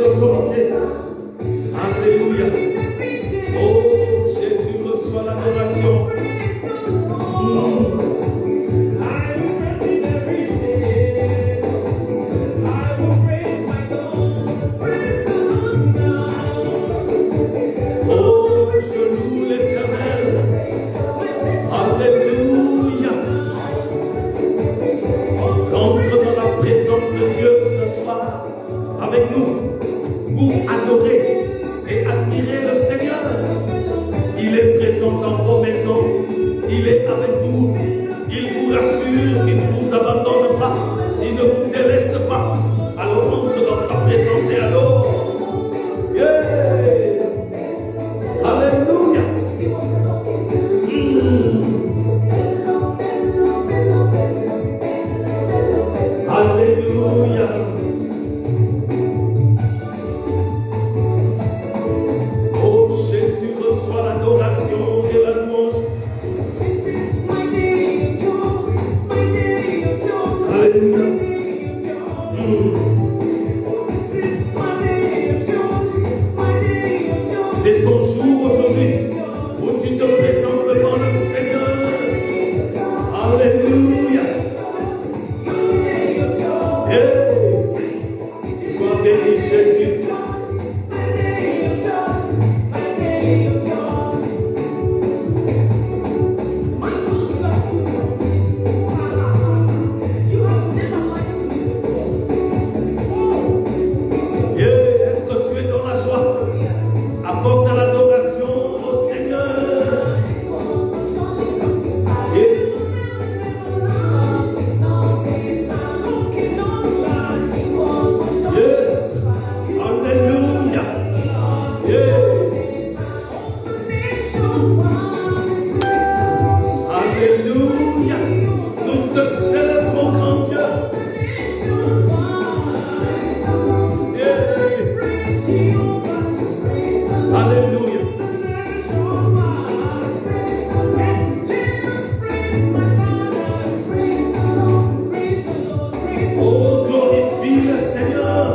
l'autorité. Alléluia. Oh, Jésus reçoit l'adoration. Oh, je loue l'Éternel. Alléluia. Entre dans la présence de Dieu ce soir avec nous pour adorer et admirer le Seigneur. Il est présent dans vos maisons. Il est avec vous. Il vous rassure. Il ne vous abandonne pas. Il ne vous délaisse pas. Alors entre dans sa présence et adore. Yeah. Alléluia. Alléluia. Oh, Jésus reçoit l'adoration et la louange. Alléluia. C'est ton jour aujourd'hui où tu te présentes devant le Seigneur. Alléluia. Sois béni, Jésus. Est-ce que tu es dans la joie? Apporte l'adoration au Seigneur. Yes. Alléluia. Alléluia. Nous te célébrons, grand Dieu. Alléluia. Oh, glorifie le Seigneur.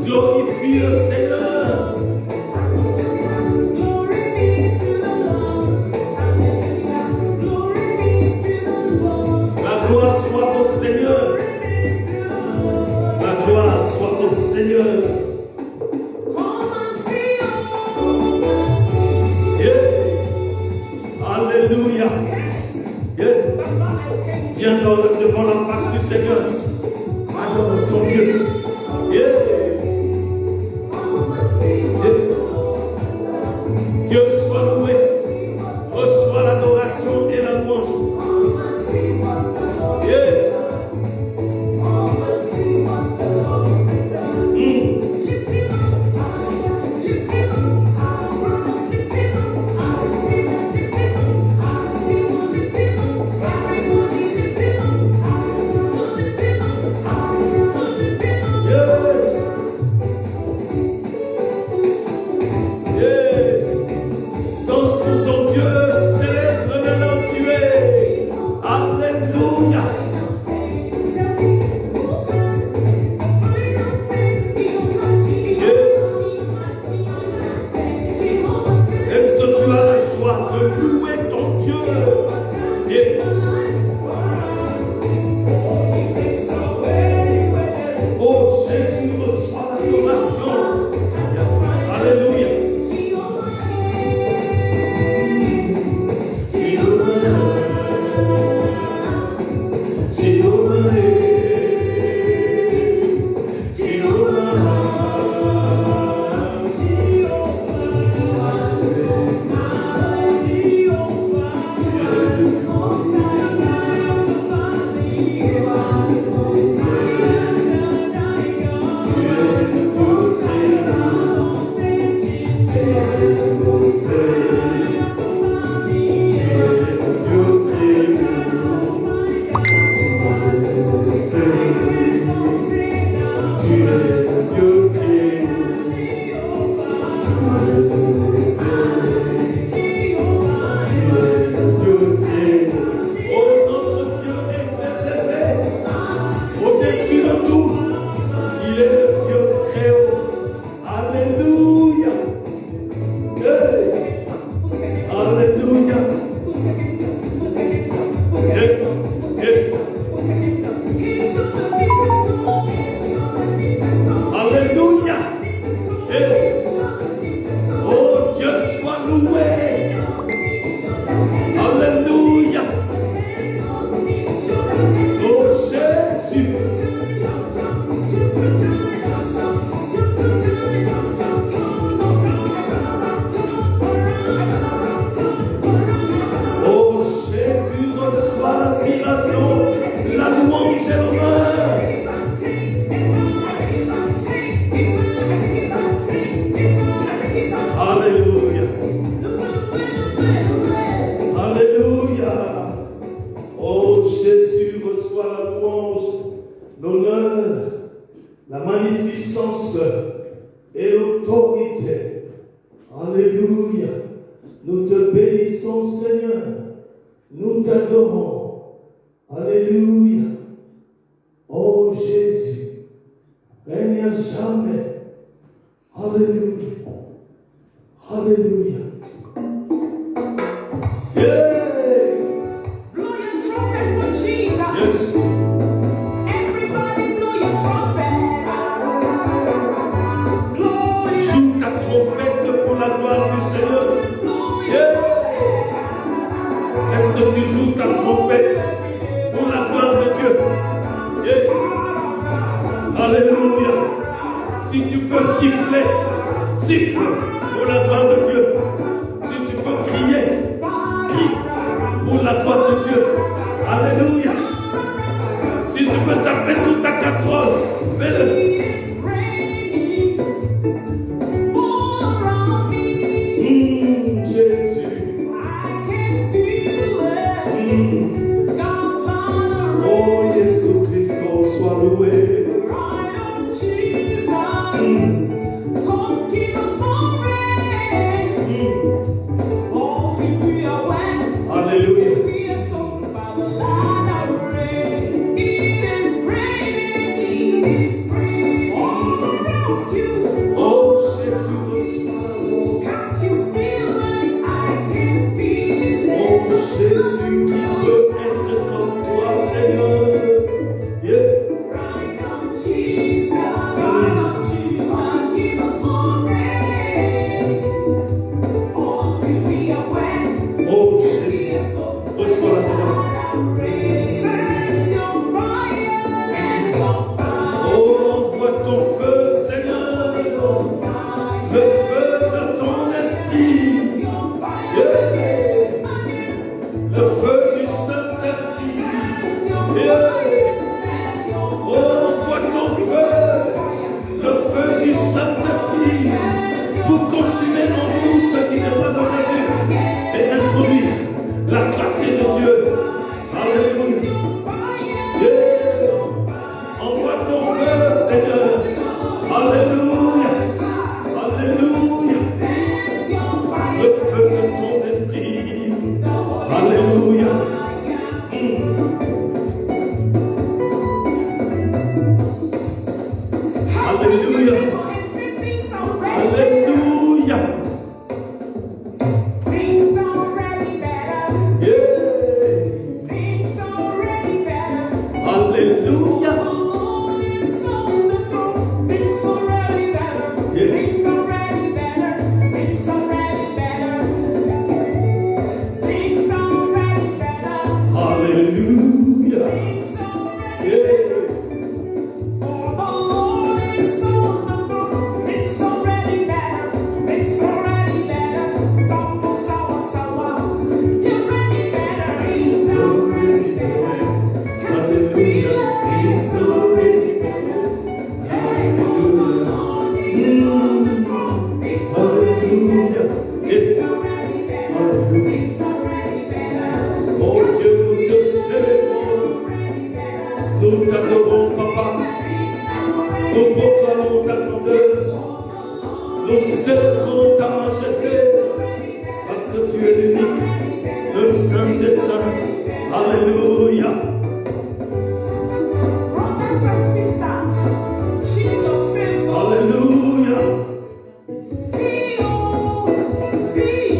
Glorifie le Seigneur. La gloire soit au Seigneur. La gloire soit au Seigneur. Alléluia. Viens devant la face du Seigneur. Adore ton Dieu. Dieu soit loué. Reçois l'adoration et la louange. Yes. soit la louange, l'honneur, la magnificence et l'autorité. Alléluia. Nous te bénissons, Seigneur. Nous t'adorons. Alléluia. Oh Jésus, règne à jamais. Alléluia. Alléluia. Yeah. Blow your trumpet for Jesus. Yes. Everybody blow your trumpet. Glory. Joue ta trompette pour la gloire du Seigneur. Yeah. Est-ce que tu joues ta trompette pour la gloire de Dieu? Yeah. Alléluia. Si tu peux siffler, siffle pour la gloire de Dieu. Si tu peux crier, crie pour la gloire de Dieu. Alléluia. Si tu peux taper sur ta casserole, fais-le. It's raining all around me. Jésus. I can feel it. God's on the Oh, Jésus Christ, sois loué. right on Jesus. Come give us more rain. Oh, till we are wet. Alléluia. We are sown by the light of rain. It is raining. It is raining all around you. Oh, Jésus, reçois. Can't you feel it? I can feel Oh, it. Jésus qui veut être comme toi, Seigneur. Yeah. Right on Jesus. Right on Jesus. Give us more rain. Oh, till we are wet. Oh, We Jésus, are sown reçois la grâce. Send your fire, send your fire, Oh, envoie ton feu, Seigneur. your Le feu de ton esprit. Yeah. Le feu du Saint-Esprit. Yeah. Oh, envoie ton feu. Le feu du Saint-Esprit. Pour consumer en nous ce qui n'est pas de Jésus. Et introduire la clarté de Dieu. Alléluia. Yeah. Envoie ton feu, Seigneur. Alléluia. Alléluia. Le feu de ton esprit. Alléluia. Alléluia. Alléluia. Things already better. Yeah. Things already better. Alléluia. The Lord is on the throne. Things already better. Yeah. Things already better. Things already better. Things already better. Alléluia. Things already Yeah. For the Lord is on the throne. Things already better. Things already better. Bumble sour sour. They're already better. Things already better. Can't you feel it? Things already better. Hey, for the Lord is on the throne. Things already better. Things already better. Things already better. Oh Dieu, nous te célébrons. Already better. Nous t'adorons, Papa. Nous proclamons ta grandeur. Nous célébrons ta majesté. Parce que tu es l'unique, le Saint des Saints. Alléluia. Brothers and sisters, Jesus saves all. Alléluia. See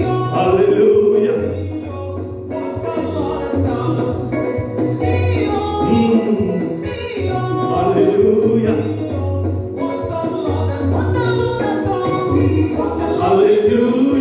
you, Alléluia. what the Lord has done. See you, Alléluia. what the Lord has done. See what the Lord Alléluia.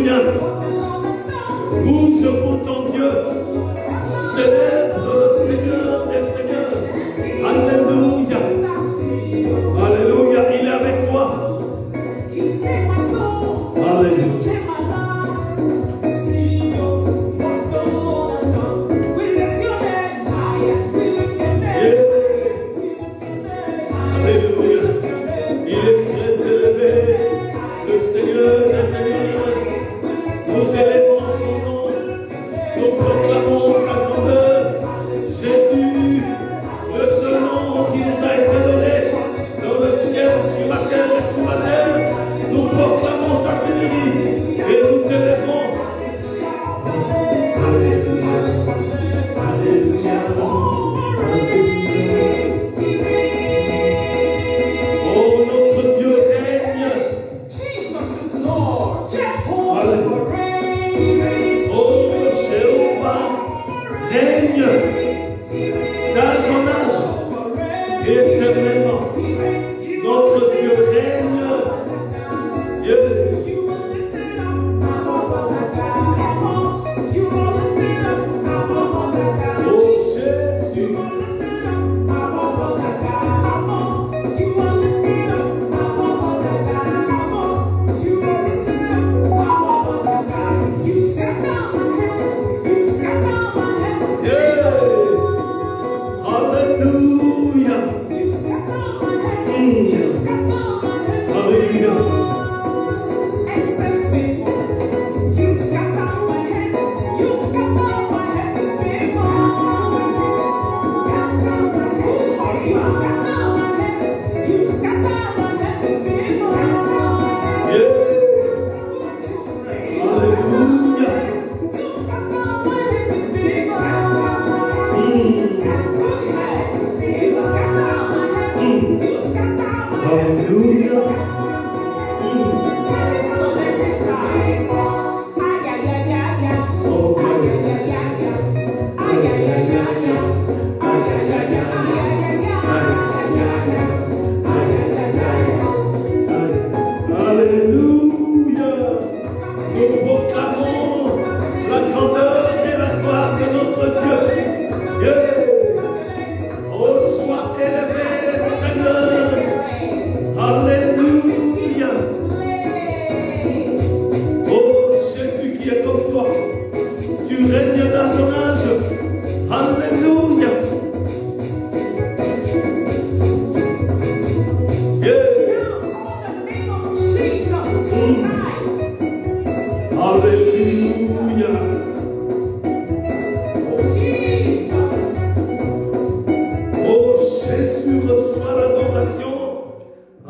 reçois l'adoration.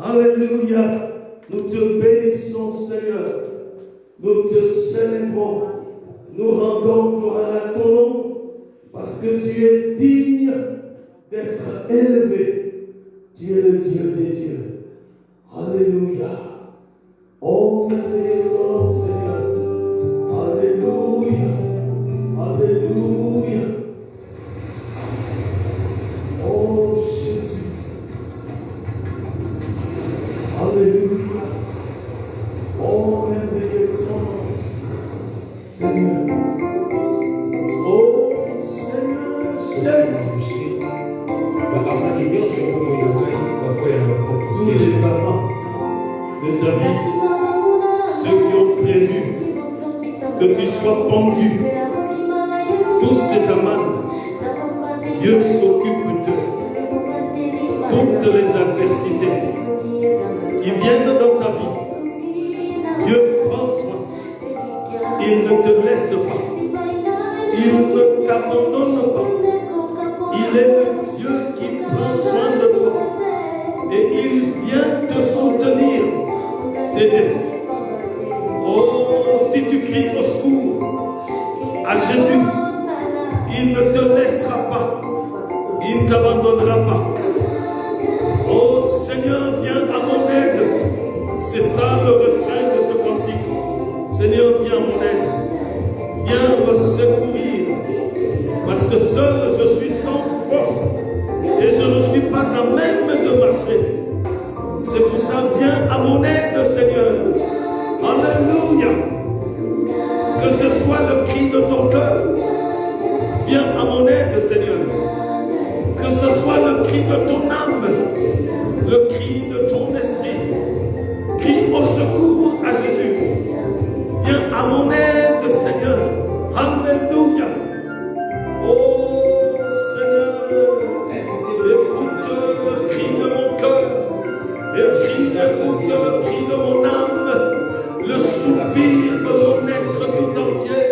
Alléluia. Nous te bénissons, Seigneur. Nous te célébrons. Nous rendons gloire à ton nom parce que tu es digne d'être élevé. Tu es le Dieu des dieux. Alléluia. Oh, merveilleux Seigneur. Alléluia. Alléluia. Oh, Jésus. Alléluia. Oh, merveilleux son nom. Seigneur. Oh, Seigneur Jésus. Tous les amants de David, ceux qui ont prévu que tu sois pendu, tous ces amants, Dieu s'occupe d'eux. Toutes les adversités qui viennent dans ta vie, Dieu prend soin. Il ne te laisse pas. Il ne t'abandonne pas. Il est le Dieu qui prend soin de toi. Et il vient te soutenir, t'aider. Oh, si tu cries au secours à Jésus, il ne te laissera pas. Il ne t'abandonnera pas. Oh Seigneur, viens à mon aide. C'est ça le refrain de ce cantique. Seigneur, viens à mon aide. Viens me secourir. Parce que seul je suis sans force. Et je ne suis pas à même de marcher. C'est pour ça, viens à mon aide, Seigneur. Alléluia. Que ce soit le cri de ton cœur. Viens à mon aide, Seigneur. Que ce soit le cri de ton âme, le cri de ton esprit. Crie au secours à Jésus. Viens à mon aide, Seigneur. Alléluia. Oh, Seigneur. Écoute le cri de mon cœur. Écoute le cri de mon âme. Le soupir de mon être tout entier.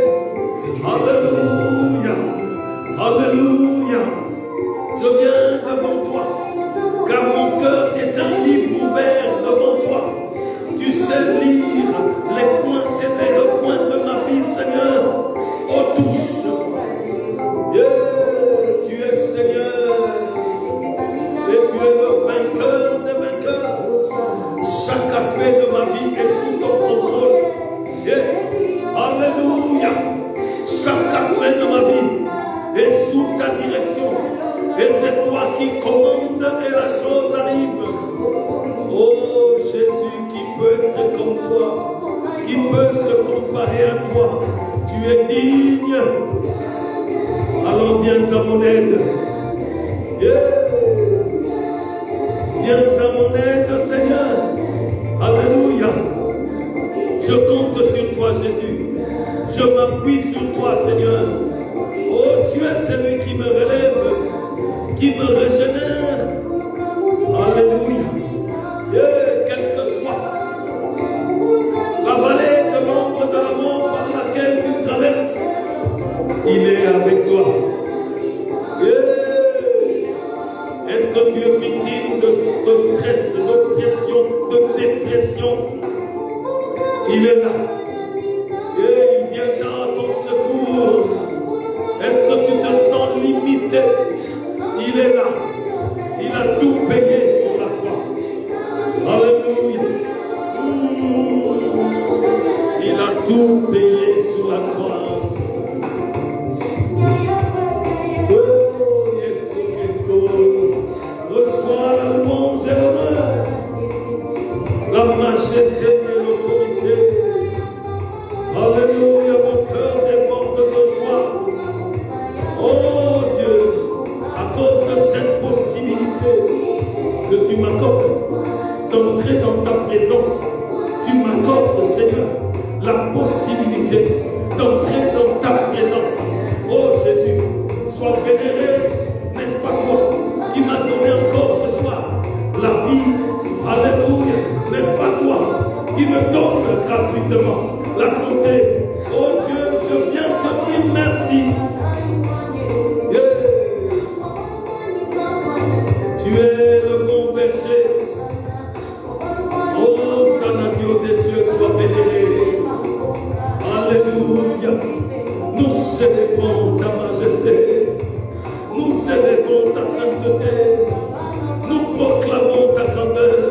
Alléluia. Alléluia. Je viens devant toi, car mon cœur est un livre ouvert devant toi. Tu sais lire les coins et les recoins de ma vie, Seigneur. Oh, touche-moi. Yeah, tu es Seigneur. Et tu es le vainqueur des vainqueurs. Chaque aspect de ma vie est sous ton contrôle. Yeah. Alléluia. Chaque aspect de ma vie est sous ta direction. Et c'est toi qui commandes et la chose arrive. Oh Jésus, qui peut être comme toi, qui peut se comparer à toi. Tu es digne. Alors viens à mon aide. Yeah. Viens à mon aide, Seigneur. Alléluia. Je compte sur toi, Jésus. Je m'appuie sur toi, Seigneur. Oh, tu es celui qui me relève, qui me régénère. Alléluia. Et quelle que soit la vallée de l'ombre de la mort par laquelle tu traverses, il est avec toi. Est-ce que tu es victime de stress, d'oppression, de dépression? Il est là. Et il vient à ton secours. Est-ce que tu te sens limité? Il est là. Il a tout payé sur la croix. Alléluia. Il a tout payé sur la croix. Oh, Jésus Christ, reçois la louange et l'honneur, la majesté et l'autorité. Alléluia, mon cœur déborde de joie. Oh Dieu, à cause de cette possibilité que tu m'accordes d'entrer dans ta présence, tu m'accordes, Seigneur, la possibilité d'entrer dans ta présence. Oh Jésus, sois vénéré, n'est-ce pas toi qui m'as donné encore ce soir la vie. Alléluia, n'est-ce pas toi qui me donne gratuitement la santé. Oh Dieu, je viens te dire merci. Tu es le bon berger. Oh, Sanadio des cieux, sois vénéré. Alléluia. Nous célébrons ta majesté. Nous célébrons ta sainteté. Nous proclamons ta grandeur.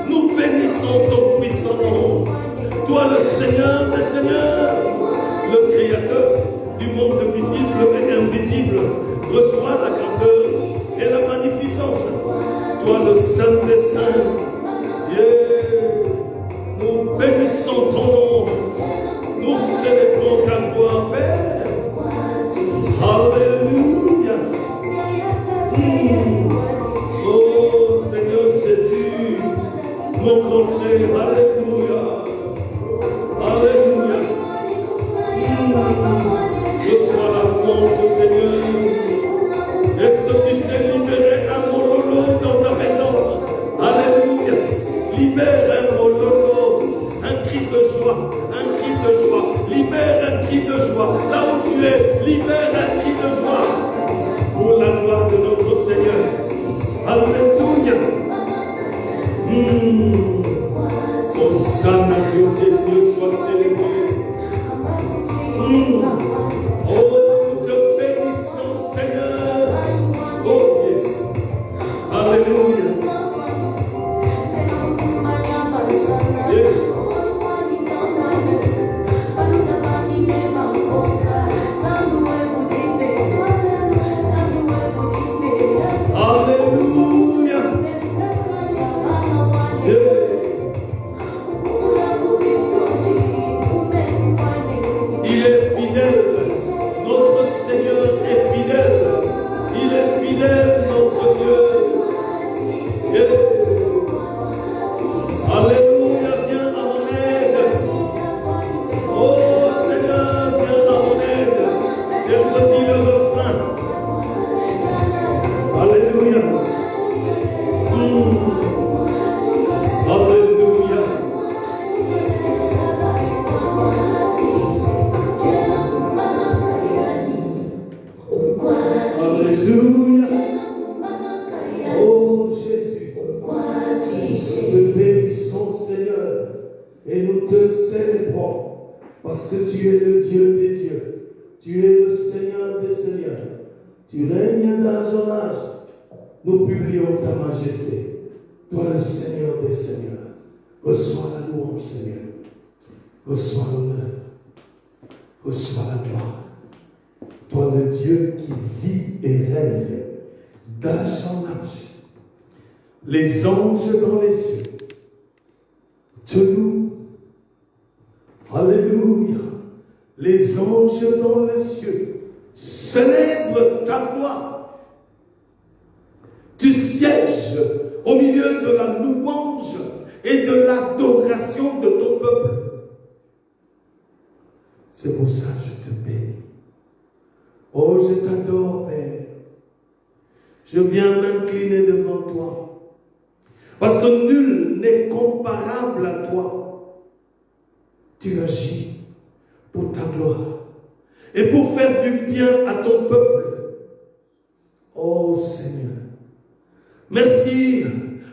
Nous bénissons ton puissant nom. Toi, le Seigneur des Seigneurs, le Créateur du monde visible et invisible, reçois la grandeur et la magnificence. Toi, le Saint des Saints, nous bénissons ton nom. Nous célébrons ta gloire, Père. Alléluia. Oh Seigneur Jésus, mon grand frère, alléluia. Alléluia. Reçois la louange, Seigneur. Est-ce que tu sais libérer un mololo dans ta maison? Alléluia. Libère un mololo, un cri de joie, un cri de joie. Libère un cri de joie. Là où tu es, libère un cri de joie. Pour la gloire de notre Seigneur. Alléluia. Hosanna, Dieu des cieux, soit célébré. Oh, nous te bénissons, Seigneur. Oh, Jésus. Alléluia. Parce que tu es le Dieu des dieux, tu es le Seigneur des seigneurs, tu règnes d'âge en âge. Nous publions ta majesté, toi le Seigneur des seigneurs. Reçois la louange, Seigneur, reçois l'honneur, reçois la gloire. Toi le Dieu qui vit et règne d'âge en âge. Les anges dans les cieux te louent. Alléluia. Les anges dans les cieux célèbrent ta gloire. Tu sièges au milieu de la louange et de l'adoration de ton peuple. C'est pour ça que je te bénis. Oh, je t'adore, Père. Je viens m'incliner devant toi. Parce que nul n'est comparable à toi. Tu agis pour ta gloire et pour faire du bien à ton peuple. Oh Seigneur, merci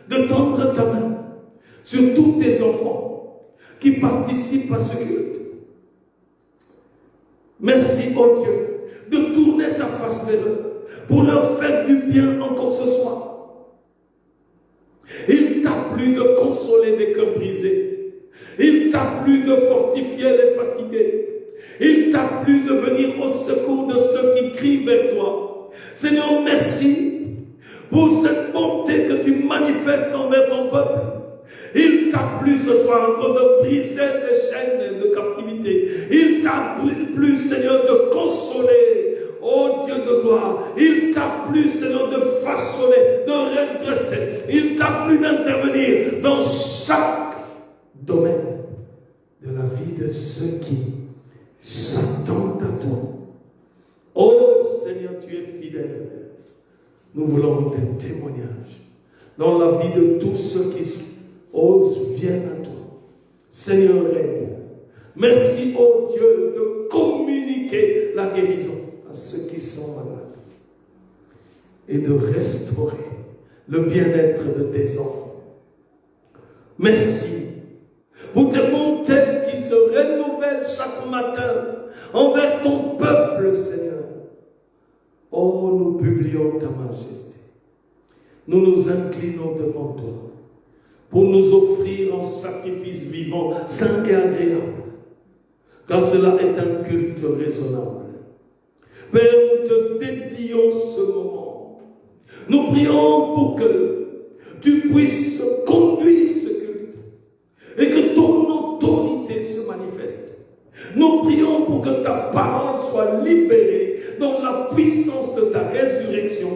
de tendre ta main sur tous tes enfants qui participent à ce culte. Merci, oh Dieu, de tourner ta face vers eux pour leur faire du bien encore ce soir. Il t'a plu de consoler des cœurs brisés. Il t'a plu de fortifier les fatigués. Il t'a plu de venir au secours de ceux qui crient vers toi. Seigneur, merci pour cette bonté que tu manifestes envers ton peuple. Il t'a plu ce soir encore de briser des chaînes de captivité. Il t'a plu, Seigneur, de consoler, ô Dieu de gloire. Il t'a plu, Seigneur, de façonner, de redresser. Il t'a plu d'intervenir dans chaque domaine de la vie de ceux qui s'attendent à toi. Oh Seigneur, tu es fidèle. Nous voulons des témoignages dans la vie de tous ceux qui viennent à toi. Seigneur, règne. Merci, oh Dieu, de communiquer la guérison à ceux qui sont malades et de restaurer le bien-être de tes enfants. Merci pour tes bontés qui se renouvellent chaque matin envers ton peuple, Seigneur. Oh, nous publions ta majesté. Nous nous inclinons devant toi pour nous offrir en sacrifice vivant, saint et agréable, car cela est un culte raisonnable. Père, nous te dédions ce moment. Nous prions pour que tu puisses conduire ce culte et que ton autorité se manifeste. Nous prions pour que ta parole soit libérée dans la puissance de ta résurrection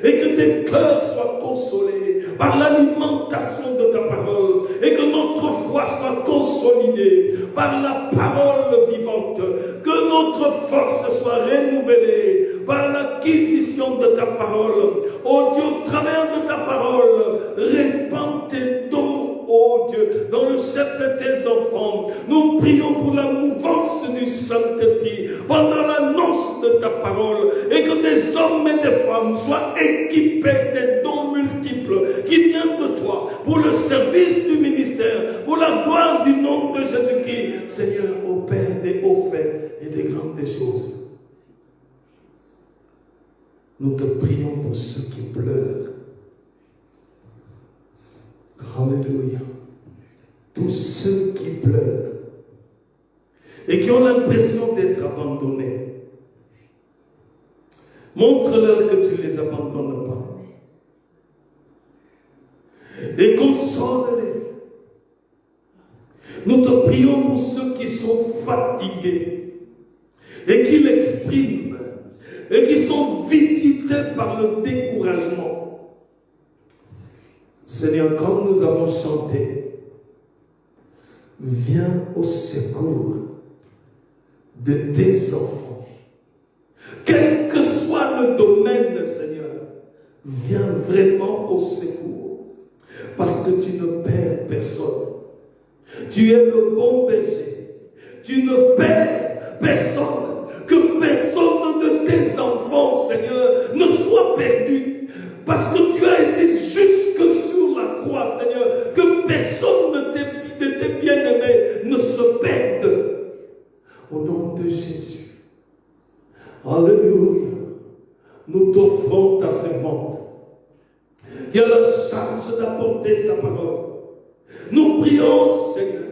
et que tes cœurs soient consolés par l'alimentation de ta parole et que notre foi soit consolidée par la parole vivante, que notre force soit renouvelée par l'acquisition de ta parole. Oh Dieu, au travers de ta parole, répands tes dons, oh Dieu, dans le chef de tes enfants. Nous prions pour la mouvance du Saint-Esprit pendant l'annonce de ta parole et que des hommes et des femmes soient équipés des dons multiples qui viennent de toi pour le service du ministère, pour la gloire du nom de Jésus-Christ. Seigneur, opère des hauts faits et des grandes choses. Nous te prions pour ceux qui pleurent. Alléluia. Tous ceux qui pleurent et qui ont l'impression d'être abandonnés. Montre-leur que tu ne les abandonnes pas. Et console-les. Nous te prions pour ceux qui sont fatigués et qui l'expriment et qui sont visités par le découragement. Seigneur, comme nous avons chanté, viens au secours de tes enfants. Quel que soit le domaine, Seigneur, viens vraiment au secours. Parce que tu ne perds personne. Tu es le bon berger. Tu ne perds personne. Que personne de tes enfants, Seigneur, ne soit perdu. Parce que tu as été jusque sur la croix, Seigneur. Que personne de tes bien-aimés ne se perde. Au nom de Jésus. Alléluia. Nous t'offrons ta servante qui a la charge d'apporter ta parole. Nous prions, Seigneur,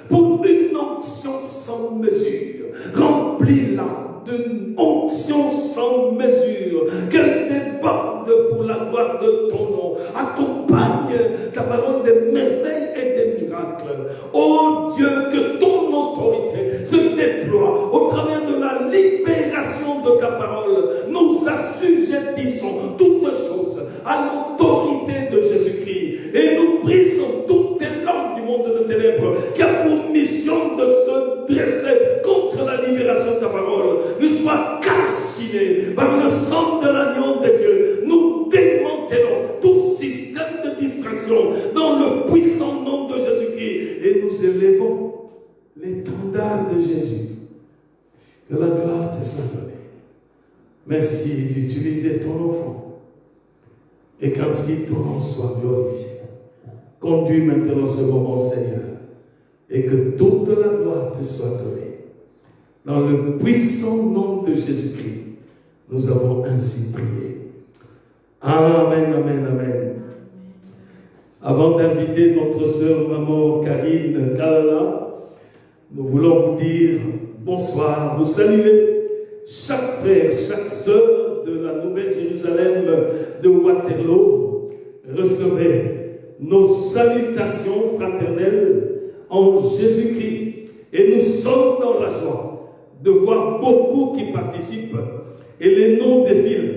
pour une onction sans mesure. Remplis-la d'une onction sans mesure. Qu'elle déborde pour la gloire de ton nom. Accompagne ta parole des merveilles et des miracles. Oh Dieu, que ton autorité se déploie au travers de la libération de ta parole. Nous assujettissons toutes choses à l'autorité de Jésus-Christ. Et nous brisons toutes les langues du monde de ténèbres qui a pour mission de se dresser contre la libération de ta parole. Nous soient calcinés par le sang de l'agneau de Dieu. Nous démantelons tout système de distraction dans le puissant nom de Jésus-Christ. Et nous élevons l'étendard de Jésus. Que la gloire te soit donnée. Merci d'utiliser ton enfant. Et qu'ainsi ton nom soit glorifié. Conduis maintenant ce moment, Seigneur. Et que toute la gloire te soit donnée. Dans le puissant nom de Jésus-Christ, nous avons ainsi prié. Amen, amen, amen. Avant d'inviter notre sœur maman Karine Kalala, nous voulons vous dire bonsoir, vous saluer chaque frère, chaque sœur de la Nouvelle Jérusalem de Waterloo. Recevez nos salutations fraternelles en Jésus-Christ. Et nous sommes dans la joie de voir beaucoup qui participent et les noms défilent.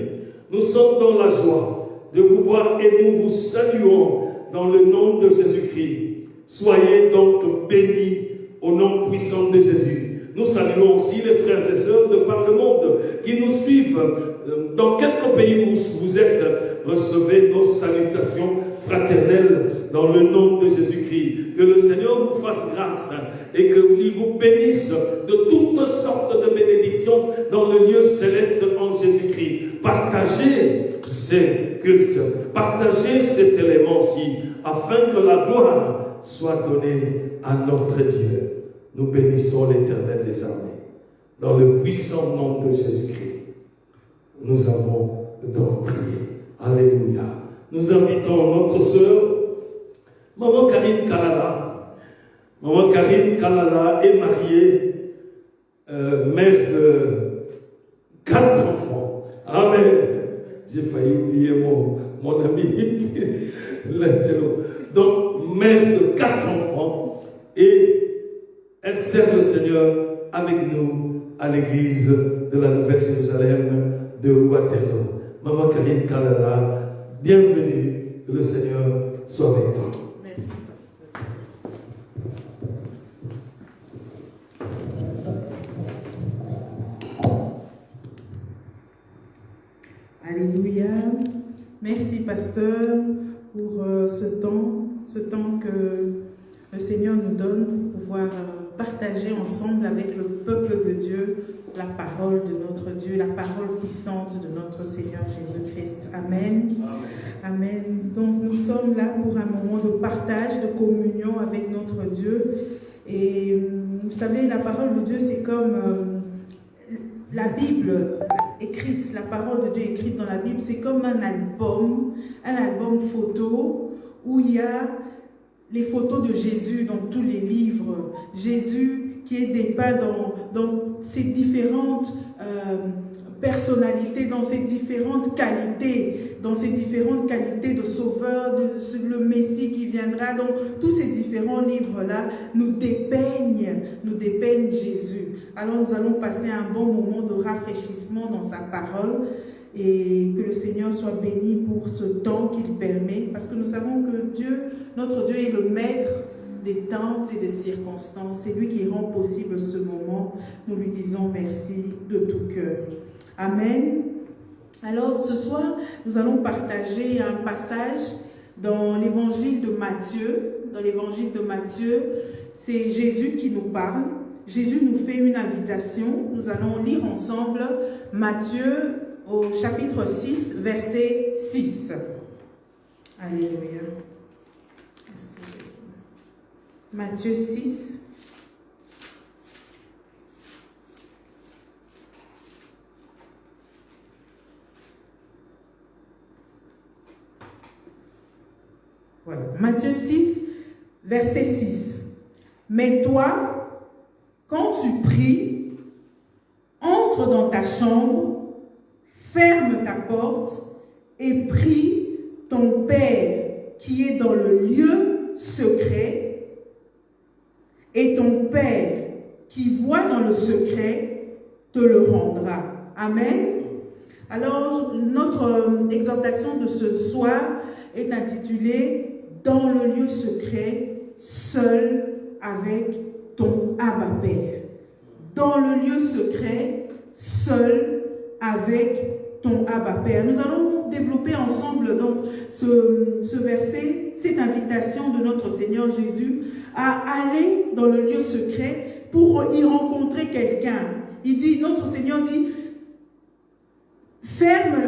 Nous sommes dans la joie de vous voir et nous vous saluons dans le nom de Jésus-Christ. Soyez donc bénis au nom puissant de Jésus. Nous saluons aussi les frères et sœurs de par le monde qui nous suivent. Dans quelques pays où vous êtes, recevez nos salutations fraternelles dans le nom de Jésus-Christ. Que le Seigneur vous fasse grâce et qu'il vous bénisse de toutes sortes de bénédictions dans le lieu céleste en Jésus-Christ. Partagez ces cultes, partagez cet élément-ci, afin que la gloire soit donnée à notre Dieu. Nous bénissons l'Éternel des armées. Dans le puissant nom de Jésus-Christ, nous avons donc prié. Alléluia. Nous invitons notre sœur, Maman Karine Kalala. Maman Karine Kalala est mariée, mère de 4 enfants. Amen. J'ai failli oublier mon ami. Donc, mère de 4 enfants. Et elle sert le Seigneur avec nous à l'église de la Nouvelle-Jérusalem de Waterloo. Maman Karine Kalala, bienvenue, que le Seigneur soit avec toi. Merci, pasteur. Alléluia. Merci, pasteur, pour ce temps que le Seigneur nous donne pour pouvoir partager ensemble avec le peuple de Dieu la parole de notre Dieu, la parole puissante de notre Seigneur Jésus-Christ. Amen. Amen. Donc nous sommes là pour un moment de partage, de communion avec notre Dieu. Et vous savez, la parole de Dieu, c'est comme la Bible écrite, la parole de Dieu écrite dans la Bible, c'est comme un album photo où il y a les photos de Jésus dans tous les livres. Jésus qui est dépeint dans ses différentes personnalités, dans ses différentes qualités de sauveur, le Messie qui viendra. Donc tous ces différents livres-là nous dépeignent Jésus. Alors nous allons passer un bon moment de rafraîchissement dans sa parole. Et que le Seigneur soit béni pour ce temps qu'il permet, parce que nous savons que Dieu, notre Dieu, est le maître des temps et des circonstances. C'est lui qui rend possible ce moment. Nous lui disons merci de tout cœur. Amen. Alors ce soir, nous allons partager un passage dans l'évangile de Matthieu. Dans l'évangile de Matthieu, c'est Jésus qui nous parle. Jésus nous fait une invitation. Nous allons lire ensemble Matthieu au chapitre 6, verset 6. Alléluia. Matthieu 6. Voilà. Matthieu 6, verset 6. Mais toi, quand tu pries, entre dans ta chambre, ferme ta porte et prie ton Père qui est dans le lieu secret, et ton Père qui voit dans le secret te le rendra. Amen. Alors, notre exhortation de ce soir est intitulée « Dans le lieu secret, seul avec ton Abba Père ». Dans le lieu secret, seul avec ton Abba Père. Nous allons développer ensemble donc ce verset, cette invitation de notre Seigneur Jésus à aller dans le lieu secret pour y rencontrer quelqu'un. Il dit, notre Seigneur dit,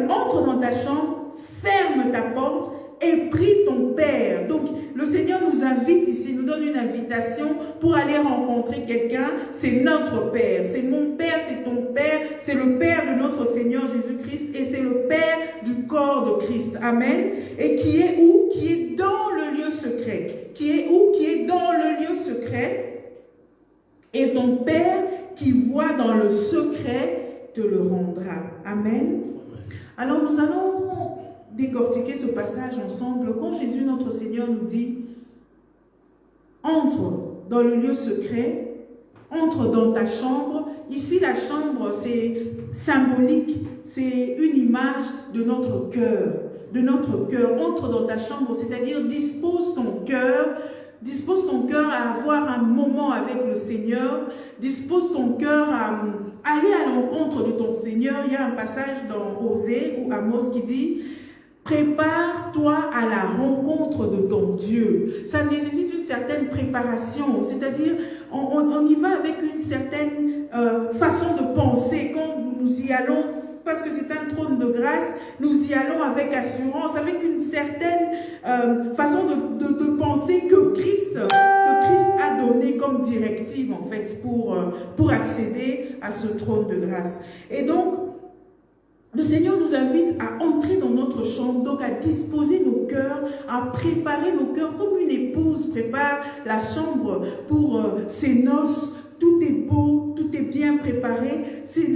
entre dans ta chambre, ferme ta porte et prie ton Père. Donc, le Seigneur nous invite ici, nous donne une invitation pour aller rencontrer quelqu'un. C'est notre Père. C'est mon Père, c'est ton Père. C'est le Père de notre Seigneur Jésus-Christ et c'est le Père du corps de Christ. Amen. Et qui est où? Qui est dans le lieu secret. Qui est où? Qui est dans le lieu secret. Et ton Père qui voit dans le secret te le rendra. Amen. Alors, nous allons décortiquer ce passage ensemble. Quand Jésus, notre Seigneur, nous dit « Entre dans le lieu secret, entre dans ta chambre ». Ici, la chambre, c'est symbolique, c'est une image de notre cœur. De notre cœur. Entre dans ta chambre, c'est-à-dire dispose ton cœur à avoir un moment avec le Seigneur. Dispose ton cœur à aller à l'encontre de ton Seigneur. Il y a un passage dans Osée ou Amos qui dit Prépare-toi à la rencontre de ton Dieu. Ça nécessite une certaine préparation, c'est-à-dire on y va avec une certaine façon de penser. Quand nous y allons, parce que c'est un trône de grâce, nous y allons avec assurance, avec une certaine façon de penser que Christ a donné comme directive en fait pour accéder à ce trône de grâce. Et donc, le Seigneur nous invite à entrer dans notre chambre, donc à disposer nos cœurs, à préparer nos cœurs comme une épouse prépare la chambre pour ses noces. Tout est beau, tout est bien préparé. C'est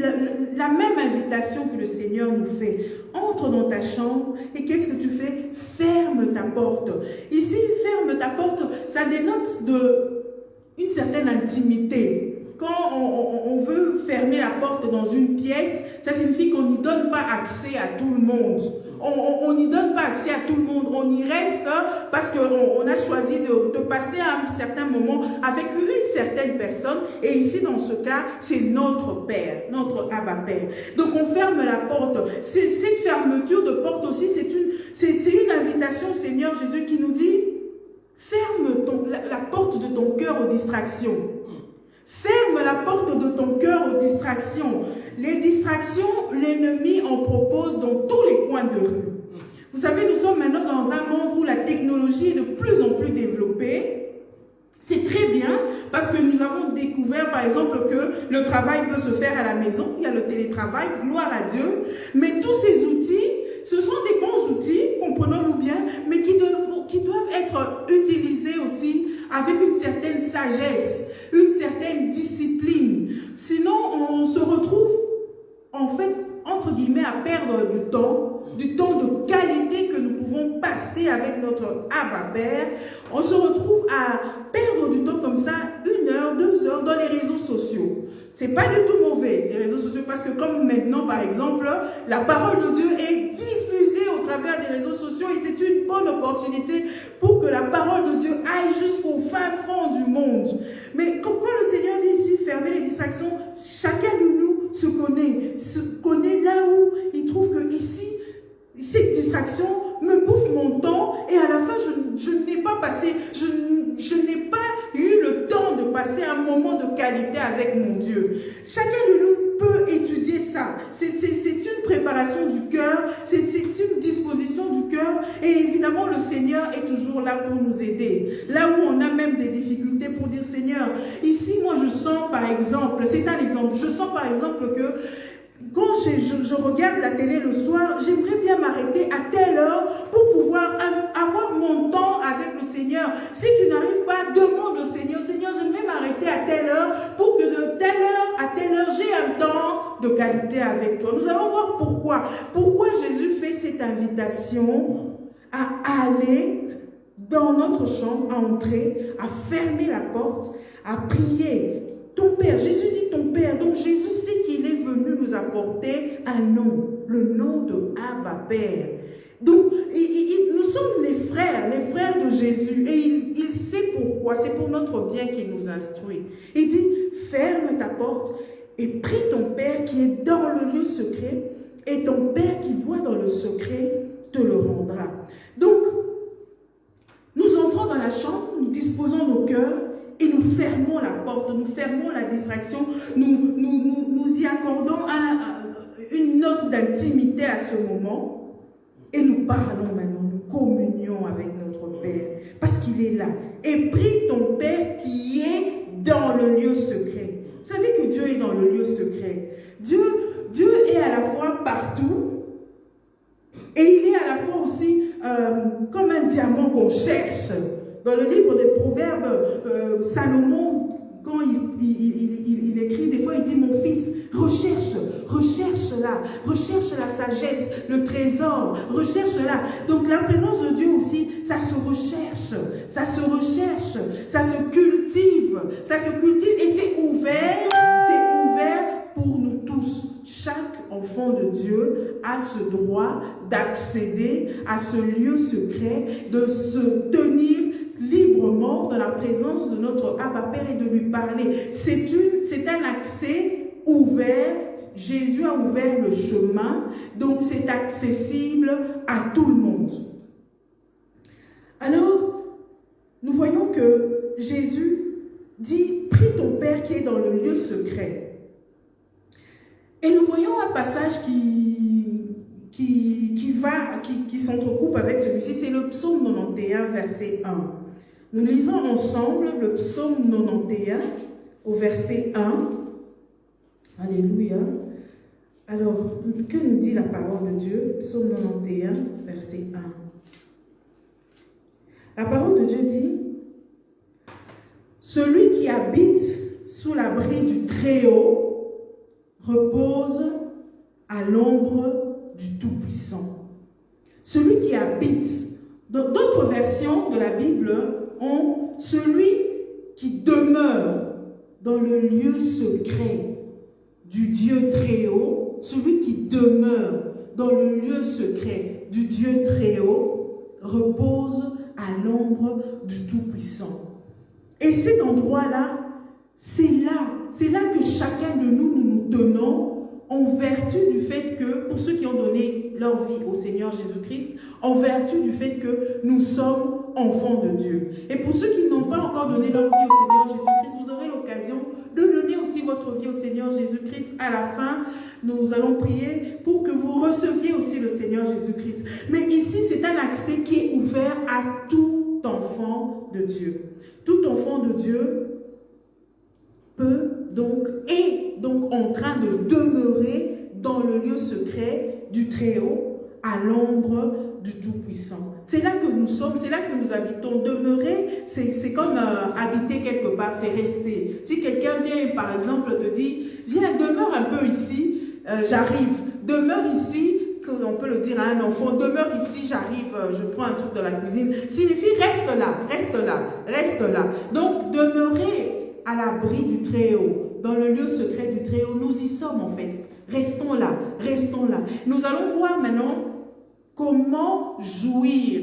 la même invitation que le Seigneur nous fait. Entre dans ta chambre et qu'est-ce que tu fais? Ferme ta porte. Ici, ferme ta porte, ça dénote une certaine intimité. Quand on veut fermer la porte dans une pièce, ça signifie qu'on n'y donne pas accès à tout le monde. On n'y donne pas accès à tout le monde. On y reste parce qu'on a choisi de passer à un certain moment avec une certaine personne. Et ici, dans ce cas, c'est notre Père, notre Abba Père. Donc, on ferme la porte. Cette fermeture de porte aussi, c'est une invitation, Seigneur Jésus, qui nous dit, ferme la porte de ton cœur aux distractions. Ferme la porte de ton cœur aux distractions. Les distractions, l'ennemi en propose dans tous les coins de rue. Vous savez, nous sommes maintenant dans un monde où la technologie est de plus en plus développée. C'est très bien parce que nous avons découvert, par exemple, que le travail peut se faire à la maison. Il y a le télétravail, gloire à Dieu. Mais tous ces outils, ce sont des bons outils, comprenons-nous bien, mais qui doivent être utilisés aussi avec une certaine sagesse, une certaine discipline. Sinon, on se retrouve, en fait, entre guillemets, à perdre du temps de qualité que nous pouvons passer avec notre Abba Père. On se retrouve à perdre du temps comme ça, 1 heure, 2 heures dans les réseaux sociaux. C'est pas du tout mauvais, les réseaux sociaux, parce que comme maintenant, par exemple, la parole de Dieu est diffusée au travers des réseaux sociaux et c'est une bonne opportunité pour que la parole de Dieu aille jusqu'au fin fond du monde. Mais comme quoi le Seigneur dit ici, fermer les distractions, chacun de nous se connaît là où il trouve que ici, cette distraction me bouffe mon temps et à la fin, je n'ai pas passé, je n'ai pas eu le temps de passer un moment de qualité avec mon Dieu. Chacun de nous peut étudier ça. C'est une préparation du cœur, c'est une disposition du cœur et évidemment, le Seigneur est toujours là pour nous aider. Là où on a même des difficultés pour dire, Seigneur, ici, moi, je sens par exemple, c'est un exemple, je sens par exemple que quand je regarde la télé le soir, j'aimerais bien m'arrêter à telle heure pour pouvoir avoir mon temps avec le Seigneur. Si tu n'arrives pas, demande au Seigneur, Seigneur, j'aimerais m'arrêter à telle heure pour que de telle heure à telle heure, j'ai un temps de qualité avec toi. Nous allons voir pourquoi. Pourquoi Jésus fait cette invitation à aller dans notre chambre, à entrer, à fermer la porte, à prier. Ton Père, Jésus dit ton Père, donc Jésus sait qu'il est venu nous apporter un nom, le nom de Abba Père. Donc, nous sommes les frères de Jésus et il sait pourquoi, c'est pour notre bien qu'il nous instruit. Il dit, ferme ta porte et prie ton Père qui est dans le lieu secret et ton Père qui voit dans le secret te le rendra. Donc, nous entrons dans la chambre, nous disposons nos cœurs, et nous fermons la porte, nous fermons la distraction, nous y accordons une note d'intimité à ce moment et nous parlons maintenant, nous communions avec notre Père parce qu'il est là. Et prie ton Père qui est dans le lieu secret. Vous savez que Dieu est dans le lieu secret. Dieu est à la fois partout et il est à la fois aussi comme un diamant qu'on cherche. Dans le livre des Proverbes, Salomon, quand il écrit, des fois il dit, mon fils, recherche-la, recherche la sagesse, le trésor, recherche-la. Donc la présence de Dieu aussi, ça se recherche, ça se cultive et c'est ouvert pour nous tous. Chaque enfant de Dieu a ce droit d'accéder à ce lieu secret, de se tenir librement dans la présence de notre Abba Père et de lui parler. C'est un accès ouverte, Jésus a ouvert le chemin, donc c'est accessible à tout le monde. Alors, nous voyons que Jésus dit, prie ton Père qui est dans le lieu secret. Et nous voyons un passage qui s'entrecoupe avec celui-ci, c'est le psaume 91, verset 1. Nous lisons ensemble le psaume 91 au verset 1. Alléluia. Alors, que nous dit la parole de Dieu? Psaume 91, verset 1. La parole de Dieu dit, « Celui qui habite sous l'abri du Très-Haut repose à l'ombre du Tout-Puissant. » Celui qui habite, d'autres versions de la Bible ont « celui qui demeure dans le lieu secret du Dieu Très-Haut, celui qui demeure dans le lieu secret du Dieu Très-Haut repose à l'ombre du Tout-Puissant. » Et cet endroit-là, c'est là que chacun de nous tenons en vertu du fait que, pour ceux qui ont donné leur vie au Seigneur Jésus-Christ, en vertu du fait que nous sommes enfants de Dieu. Et pour ceux qui n'ont pas encore donné leur vie au Seigneur Jésus-Christ, vous aurez l'occasion de donner aussi votre vie au Seigneur Jésus-Christ. À la fin, nous allons prier pour que vous receviez aussi le Seigneur Jésus-Christ. Mais ici, c'est un accès qui est ouvert à tout enfant de Dieu. Tout enfant de Dieu est donc en train de demeurer dans le lieu secret du Très-Haut, à l'ombre du Tout-Puissant. C'est là que nous sommes, c'est là que nous habitons. Demeurer, c'est comme habiter quelque part, c'est rester. Si quelqu'un vient, par exemple, te dit, viens, demeure un peu ici, j'arrive. Demeure ici, on peut le dire à un enfant, demeure ici, j'arrive, je prends un truc de la cuisine, signifie reste là, reste là, reste là. Donc, demeurer à l'abri du Très-Haut, dans le lieu secret du Très-Haut, nous y sommes en fait. Restons là, restons là. Nous allons voir maintenant comment jouir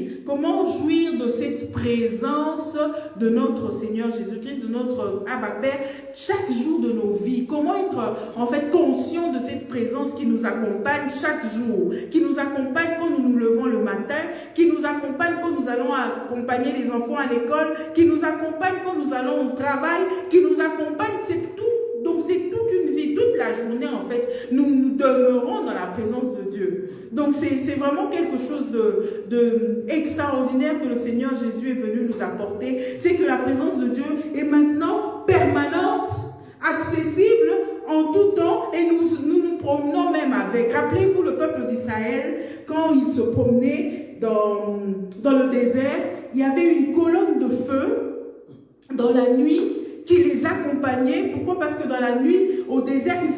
de cette présence de notre Seigneur Jésus-Christ, de notre Abba Père, chaque jour de nos vies. Comment être en fait conscient de cette présence qui nous accompagne chaque jour, qui nous accompagne quand nous nous levons le matin, qui nous accompagne quand nous allons accompagner les enfants à l'école, qui nous accompagne quand nous allons au travail, qui nous accompagne, c'est tout. Donc c'est toute une vie, toute la journée en fait, nous demeurons dans la présence de Dieu. Donc c'est vraiment quelque chose de extraordinaire que le Seigneur Jésus est venu nous apporter. C'est que la présence de Dieu est maintenant permanente, accessible en tout temps et nous promenons même avec. Rappelez-vous le peuple d'Israël, quand il se promenait dans le désert, il y avait une colonne de feu dans la nuit qui les accompagnait. Pourquoi? Parce que dans la nuit, au désert, il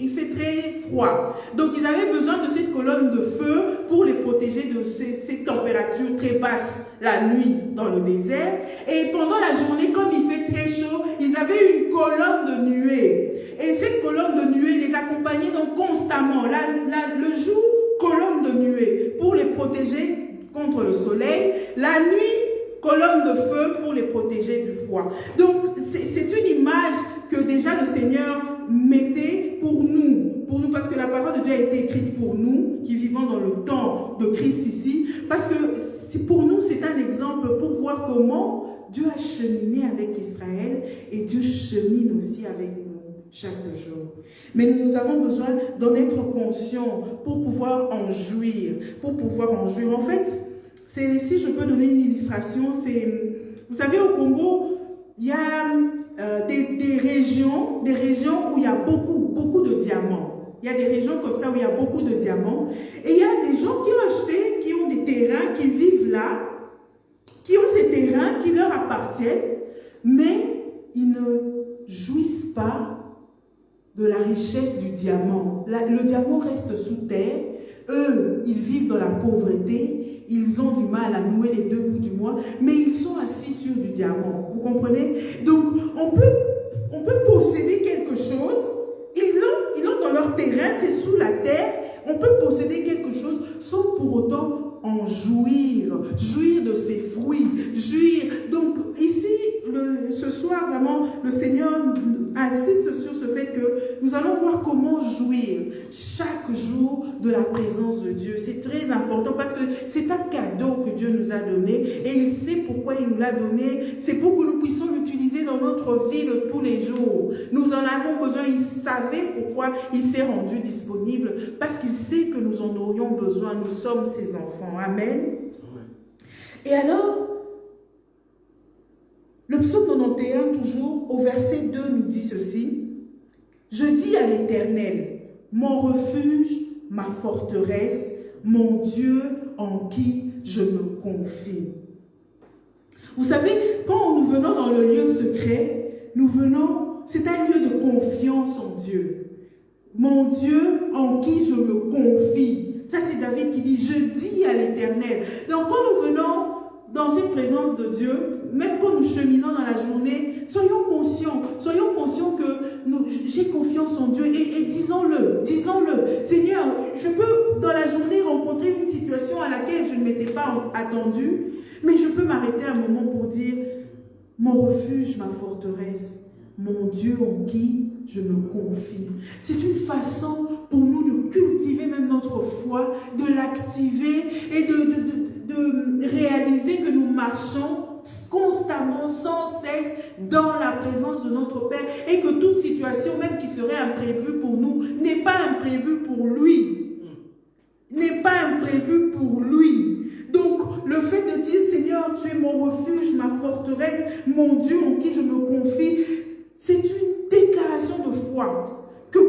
fait très froid. Donc, ils avaient besoin de cette colonne de feu pour les protéger de ces températures très basses la nuit dans le désert. Et pendant la journée, comme il fait très chaud, ils avaient une colonne de nuée. Et cette colonne de nuée les accompagnait donc constamment. Le jour, colonne de nuée pour les protéger contre le soleil. La nuit, colonne de feu pour les protéger du froid. Donc, c'est une image que déjà le Seigneur mettait pour nous, parce que la parole de Dieu a été écrite pour nous, qui vivons dans le temps de Christ ici, parce que pour nous, c'est un exemple pour voir comment Dieu a cheminé avec Israël et Dieu chemine aussi avec nous chaque jour. Mais nous avons besoin d'en être conscients pour pouvoir en jouir, En fait, si je peux donner une illustration, vous savez, au Congo, il y a des régions où il y a beaucoup de diamants. Il y a des régions comme ça où il y a beaucoup de diamants. Et il y a des gens qui ont acheté, qui ont des terrains, qui vivent là, qui ont ces terrains qui leur appartiennent, mais ils ne jouissent pas de la richesse du diamant. Le diamant reste sous terre. Eux, ils vivent dans la pauvreté. Ils ont du mal à nouer les deux bouts du mois, mais ils sont assis sur du diamant. Vous comprenez? Donc, on peut posséder quelque chose. Ils l'ont dans leur terrain, c'est sous la terre. On peut posséder quelque chose sans pour autant en jouir de ses fruits. Donc, ici, ce soir, vraiment, le Seigneur insiste sur ce fait que nous allons voir comment jouir chaque jour de la présence de Dieu. C'est très important parce que c'est un cadeau que Dieu nous a donné et il sait pourquoi il nous l'a donné. C'est pour que nous puissions l'utiliser dans notre vie de tous les jours. Nous en avons besoin. Il savait pourquoi il s'est rendu disponible parce qu'il sait que nous en aurions besoin. Nous sommes ses enfants. Amen. Et alors, le psaume 91, toujours, au verset 2, nous dit ceci. « Je dis à l'Éternel, mon refuge, ma forteresse, mon Dieu en qui je me confie. » Vous savez, quand nous venons dans le lieu secret, nous venons, c'est un lieu de confiance en Dieu. Mon Dieu en qui je me confie. Ça, c'est David qui dit « Je dis à l'Éternel ». Donc, quand nous venons dans cette présence de Dieu, même quand nous cheminons dans la journée, soyons conscients que j'ai confiance en Dieu et disons-le. Seigneur, je peux dans la journée rencontrer une situation à laquelle je ne m'étais pas attendue, mais je peux m'arrêter un moment pour dire, mon refuge, ma forteresse, mon Dieu en qui je me confie. C'est une façon pour nous de cultiver même notre foi, de l'activer et de réaliser que nous marchons constamment, sans cesse, dans la présence de notre Père et que toute situation, même qui serait imprévue pour nous, n'est pas imprévue pour lui. N'est pas imprévue pour lui. Donc, le fait de dire, Seigneur, tu es mon refuge, ma forteresse, mon Dieu en qui je me confie, c'est une déclaration de foi. Que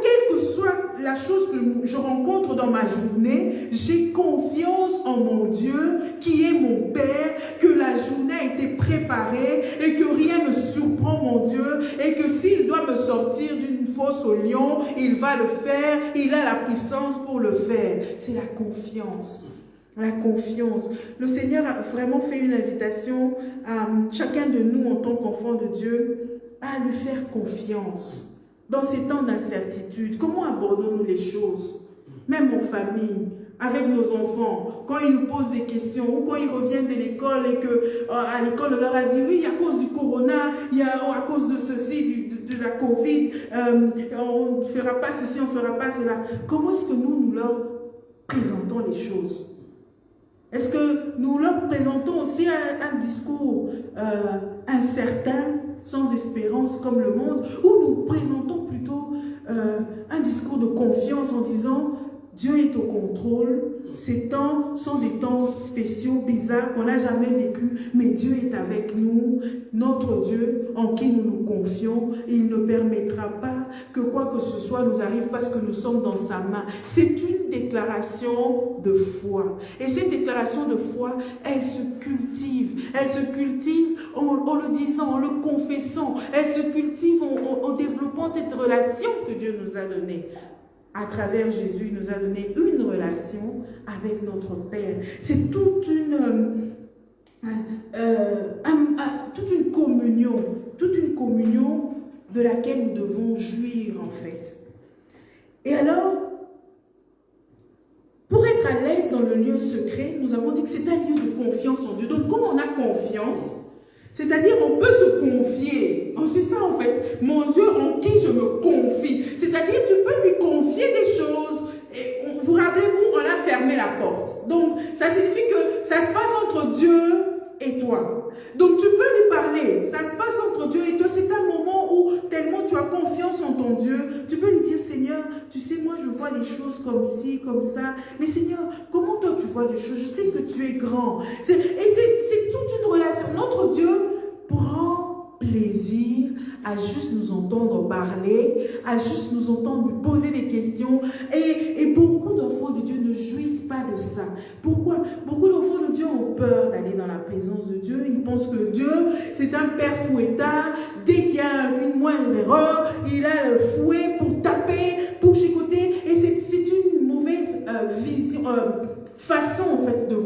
quelle que soit la chose que je rencontre dans ma journée, j'ai confiance en mon Dieu qui est mon Père, que la journée a été préparée et que rien ne surprend mon Dieu et que s'il doit me sortir d'une fosse au lion, il va le faire, il a la puissance pour le faire. C'est la confiance. La confiance. Le Seigneur a vraiment fait une invitation à chacun de nous en tant qu'enfant de Dieu à lui faire confiance. Dans ces temps d'incertitude, comment abordons-nous les choses? Même en famille, avec nos enfants, quand ils nous posent des questions ou quand ils reviennent de l'école et qu'à l'école on leur a dit oui, à cause du corona, à cause de ceci, de la Covid, on ne fera pas ceci, on ne fera pas cela. Comment est-ce que nous leur présentons les choses? Est-ce que nous leur présentons aussi un discours incertain, sans espérance comme le monde, ou nous présentons plutôt un discours de confiance en disant Dieu est au contrôle, ces temps sont des temps spéciaux, bizarres, qu'on n'a jamais vécu, mais Dieu est avec nous, notre Dieu en qui nous nous confions, et il ne permettra pas que quoi que ce soit nous arrive parce que nous sommes dans sa main. C'est une déclaration de foi. Et cette déclaration de foi, elle se cultive. Elle se cultive en le disant, en le confessant. Elle se cultive en développant cette relation que Dieu nous a donnée. À travers Jésus, il nous a donné une relation avec notre Père. C'est toute une communion de laquelle nous devons jouir en fait. Et alors, pour être à l'aise dans le lieu secret, nous avons dit que c'est un lieu de confiance en Dieu. Donc quand on a confiance, c'est-à-dire on peut se confier. Oh, c'est ça en fait. Mon Dieu en qui je me confie. C'est-à-dire tu peux lui confier des choses. Et vous rappelez-vous, on a fermé la porte. Donc ça signifie que ça se passe entre Dieu et toi. Donc tu peux lui parler. Ça se passe entre Dieu et toi. C'est un moment où tellement tu as confiance en ton Dieu, tu peux lui dire Seigneur, tu sais moi je vois les choses comme ci, comme ça. Mais Seigneur, comment toi tu vois les choses? Je sais que tu es grand. C'est toute une relation. Notre Dieu prend plaisir à juste nous entendre parler, à juste nous entendre lui poser des questions. Et beaucoup d'enfants de Dieu ne jouissent pas de ça. Pourquoi? Beaucoup d'enfants de Dieu ont peur d'aller dans la présence de Dieu. Ils pensent que Dieu, c'est un père fouettard. Dès qu'il y a une moindre erreur, il a le fouet pour taper, pour chicoter. Et c'est une mauvaise vision, façon en fait de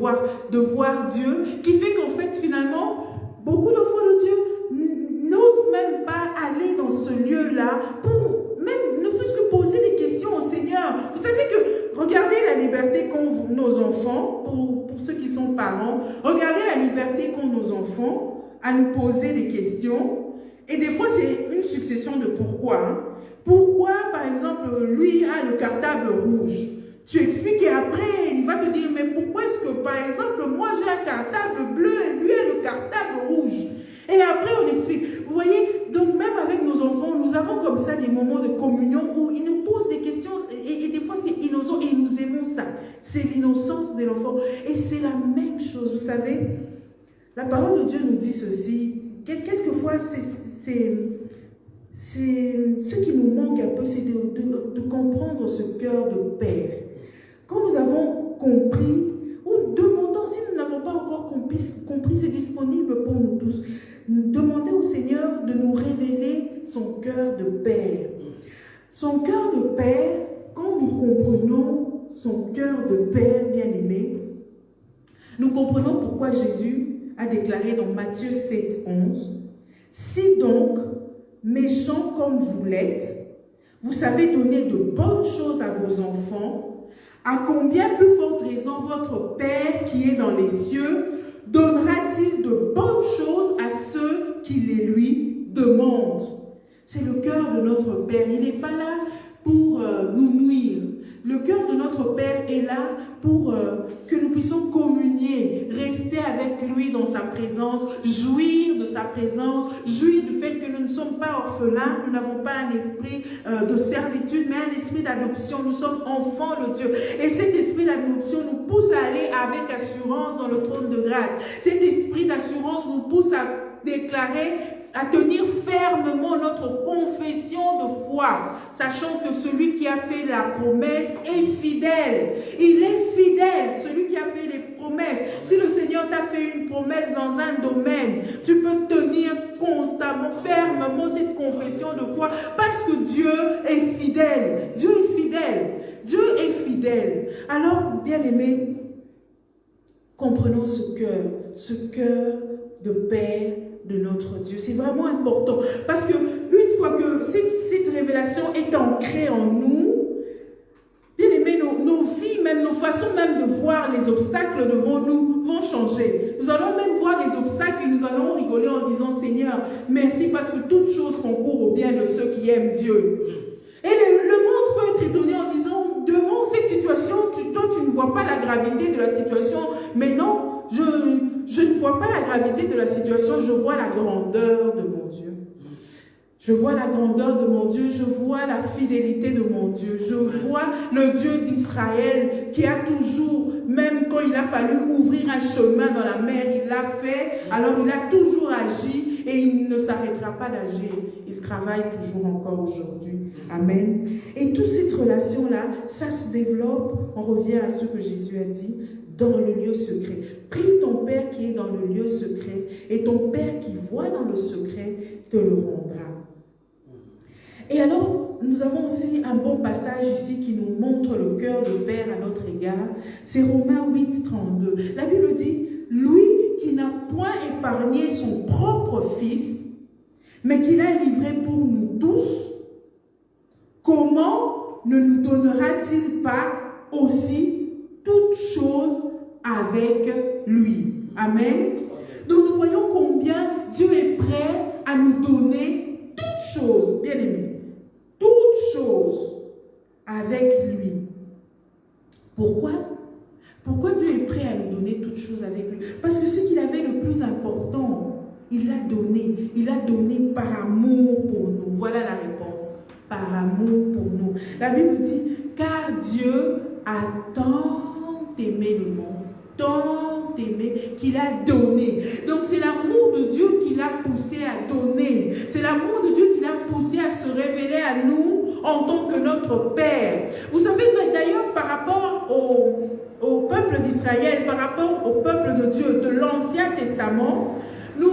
voir Dieu, qui fait qu'en fait finalement, beaucoup d'enfants de Dieu n'osent même pas aller dans ce lieu-là pour même ne fût-ce que poser des questions au Seigneur. Vous savez que, regardez la liberté qu'ont nos enfants, pour ceux qui sont parents, regardez la liberté qu'ont nos enfants à nous poser des questions. Et des fois, c'est une succession de pourquoi. Hein. Pourquoi, par exemple, lui a le cartable rouge? Tu expliques et après, il va te dire, mais pourquoi est-ce que, par exemple, moi j'ai un cartable bleu et lui a le cartable rouge? Et après, on explique. Vous voyez, donc même avec nos enfants, nous avons comme ça des moments de communion où ils nous posent des questions et des fois c'est innocent et nous aimons ça. C'est l'innocence de l'enfant. Et c'est la même chose, vous savez. La parole de Dieu nous dit ceci. Quelquefois, ce qui nous manque un peu, c'est de comprendre ce cœur de Père. Quand nous avons compris, ou demandons, si nous n'avons pas encore compris, c'est disponible pour nous tous. Demandez au Seigneur de nous révéler son cœur de Père. Son cœur de Père, quand nous comprenons son cœur de Père bien-aimé, nous comprenons pourquoi Jésus a déclaré dans Matthieu 7, 11, « Si donc, méchants comme vous l'êtes, vous savez donner de bonnes choses à vos enfants, à combien plus forte raison votre Père qui est dans les cieux donnera-t-il de bonnes choses à ceux qui les lui demandent? » C'est le cœur de notre Père. Il n'est pas là pour nous nuire. Le cœur de notre Père est là pour que nous puissions communier, rester avec lui dans sa présence, jouir de sa présence, jouir du fait que nous ne sommes pas orphelins, nous n'avons pas un esprit de servitude, mais un esprit d'adoption. Nous sommes enfants de Dieu. Et cet esprit d'adoption nous pousse à aller avec assurance dans le trône de grâce. Cet esprit d'assurance nous pousse à déclarer, à tenir fermement notre confession de foi, sachant que celui qui a fait la promesse est fidèle. Il est fidèle, celui qui a fait les promesses. Si le Seigneur t'a fait une promesse dans un domaine, tu peux tenir constamment, fermement cette confession de foi, parce que Dieu est fidèle. Dieu est fidèle. Dieu est fidèle. Alors, bien-aimés, comprenons ce cœur de Père de notre Dieu. C'est vraiment important. Parce que une fois que cette révélation est ancrée en nous, bien aimé, nos vies, même nos façons même de voir les obstacles devant nous vont changer. Nous allons même voir les obstacles et nous allons rigoler en disant, Seigneur, merci parce que toute chose concourt au bien de ceux qui aiment Dieu. Et le monde peut être étonné en disant, devant cette situation, toi tu ne vois pas la gravité de la situation, mais non, je ne vois pas la gravité de la situation, je vois la grandeur de mon Dieu. Je vois la grandeur de mon Dieu, je vois la fidélité de mon Dieu, je vois le Dieu d'Israël qui a toujours, même quand il a fallu ouvrir un chemin dans la mer, il l'a fait, alors il a toujours agi et il ne s'arrêtera pas d'agir. Il travaille toujours encore aujourd'hui. Amen. Et toute cette relation-là, ça se développe, on revient à ce que Jésus a dit, dans le lieu secret. Prie ton Père qui est dans le lieu secret, et ton Père qui voit dans le secret te le rendra. Et alors, nous avons aussi un bon passage ici qui nous montre le cœur de Père à notre égard. C'est Romains 8, 32. La Bible dit, lui qui n'a point épargné son propre Fils, mais qui l'a livré pour nous tous, comment ne nous donnera-t-il pas aussi toutes choses avec lui? Amen. Donc nous voyons combien Dieu est prêt à nous donner toutes choses, bien aimés, toutes choses avec lui. Pourquoi? Pourquoi Dieu est prêt à nous donner toutes choses avec lui? Parce que ce qu'il avait le plus important, il l'a donné. Il l'a donné par amour pour nous. Voilà la réponse. Par amour pour nous. La Bible dit, car Dieu a tant aimé le monde, tant aimé qu'il a donné. Donc c'est l'amour de Dieu qui l'a poussé à donner. C'est l'amour de Dieu qui l'a poussé à se révéler à nous en tant que notre Père. Vous savez d'ailleurs par rapport au peuple d'Israël, par rapport au peuple de Dieu de l'Ancien Testament, nous,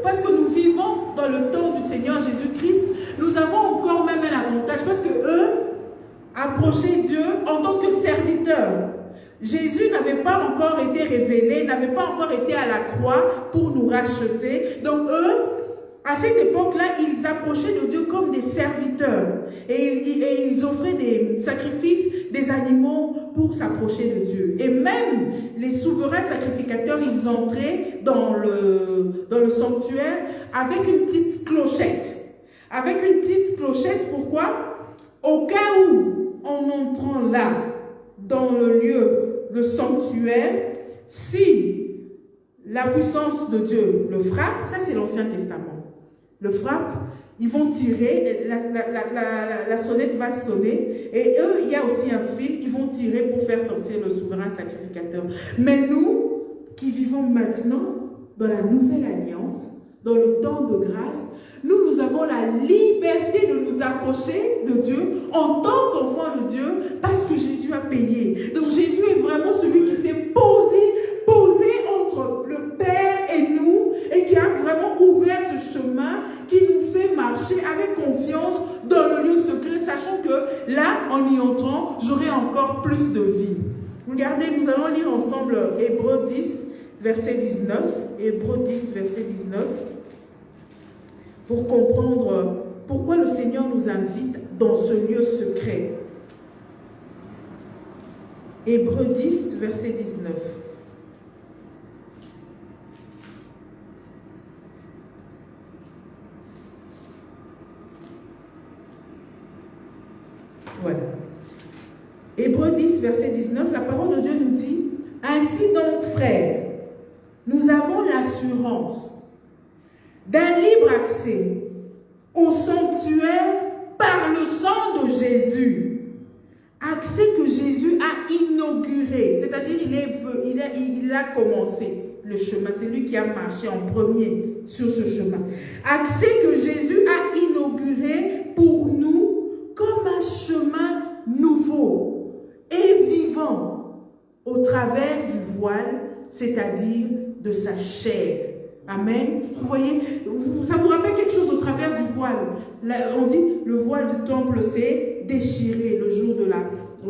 parce que nous vivons dans le temps du Seigneur Jésus-Christ, nous avons encore même un avantage parce que eux approchaient Dieu en tant que serviteurs. Jésus n'avait pas encore été révélé, n'avait pas encore été à la croix pour nous racheter. Donc eux À cette époque-là, ils approchaient de Dieu comme des serviteurs et ils offraient des sacrifices, des animaux pour s'approcher de Dieu. Et même les souverains sacrificateurs, ils entraient dans le sanctuaire avec une petite clochette. Avec une petite clochette, pourquoi? Au cas où, en entrant là, dans le lieu, le sanctuaire, si la puissance de Dieu le frappe, ça c'est l'Ancien Testament, le frappe, ils vont tirer, la sonnette va sonner, et eux, il y a aussi un fil, ils vont tirer pour faire sortir le souverain sacrificateur. Mais nous, qui vivons maintenant dans la nouvelle alliance, dans le temps de grâce, nous avons la liberté de nous approcher de Dieu en tant qu'enfants de Dieu parce que Jésus a payé. Donc Jésus est vraiment celui qui s'est posé entre le Père et nous et qui a vraiment ouvert ce chemin qui nous fait marcher avec confiance dans le lieu secret, sachant que là, en y entrant, j'aurai encore plus de vie. Regardez, nous allons lire ensemble Hébreux 10, verset 19. Hébreux 10, verset 19. Pour comprendre pourquoi le Seigneur nous invite dans ce lieu secret. Hébreux 10, verset 19. Voilà. Hébreux 10, verset 19, la parole de Dieu nous dit « Ainsi donc, frères, nous avons l'assurance d'un libre accès au sanctuaire par le sang de Jésus. Accès que Jésus a inauguré, c'est-à-dire il a commencé le chemin. C'est lui qui a marché en premier sur ce chemin. Accès que Jésus a inauguré pour nous comme un chemin nouveau et vivant au travers du voile, c'est-à-dire de sa chair. Amen. Vous voyez, ça vous rappelle quelque chose au travers du voile. Là, on dit le voile du temple s'est déchiré le jour de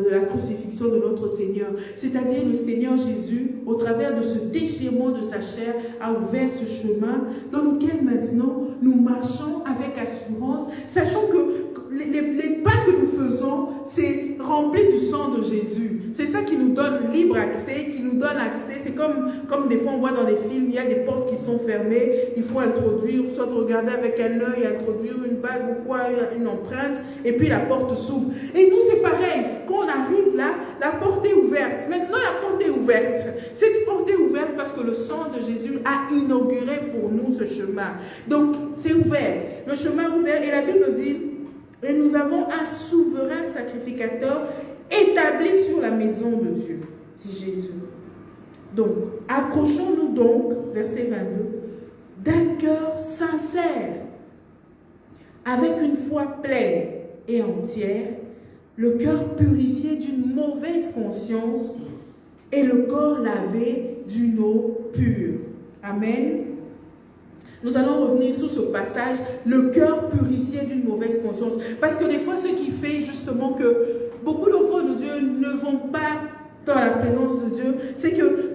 la crucifixion de notre Seigneur. C'est-à-dire le Seigneur Jésus, au travers de ce déchirement de sa chair, a ouvert ce chemin dans lequel maintenant nous marchons avec assurance, sachant que les pas que nous faisons, c'est rempli du sang de Jésus. C'est ça qui nous donne libre accès, qui nous donne accès. C'est comme des fois on voit dans les films, il y a des portes qui sont fermées, il faut introduire, soit regarder avec un œil, introduire une bague ou quoi, une empreinte, et puis la porte s'ouvre. Et nous c'est pareil, quand on arrive là, la porte est ouverte. Maintenant la porte est ouverte. Cette porte est ouverte parce que le sang de Jésus a inauguré pour nous ce chemin. Donc c'est ouvert, le chemin est ouvert, et la Bible dit, et nous avons un souverain sacrificateur établi sur la maison de Dieu, c'est Jésus. Donc, approchons-nous donc, verset 22, d'un cœur sincère, avec une foi pleine et entière, le cœur purifié d'une mauvaise conscience et le corps lavé d'une eau pure. Amen. Nous allons revenir sur ce passage, le cœur purifié d'une mauvaise conscience. Parce que des fois, ce qui fait justement que beaucoup d'enfants de Dieu ne vont pas dans la présence de Dieu, c'est que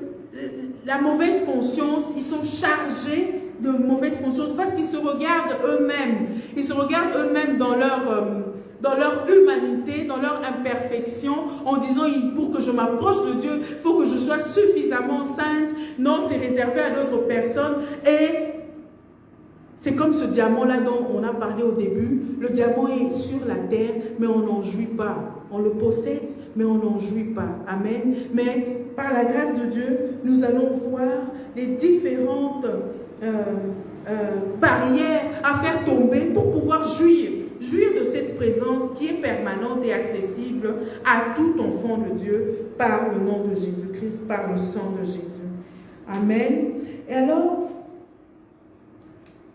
la mauvaise conscience, ils sont chargés de mauvaise conscience parce qu'ils se regardent eux-mêmes. Ils se regardent eux-mêmes dans leur humanité, dans leur imperfection, en disant pour que je m'approche de Dieu, il faut que je sois suffisamment sainte. Non, c'est réservé à d'autres personnes. Et c'est comme ce diamant-là dont on a parlé au début. Le diamant est sur la terre, mais on n'en jouit pas. On le possède, mais on n'en jouit pas. Amen. Mais par la grâce de Dieu, nous allons voir les différentes barrières à faire tomber pour pouvoir jouir de cette présence qui est permanente et accessible à tout enfant de Dieu par le nom de Jésus-Christ, par le sang de Jésus. Amen. Et alors,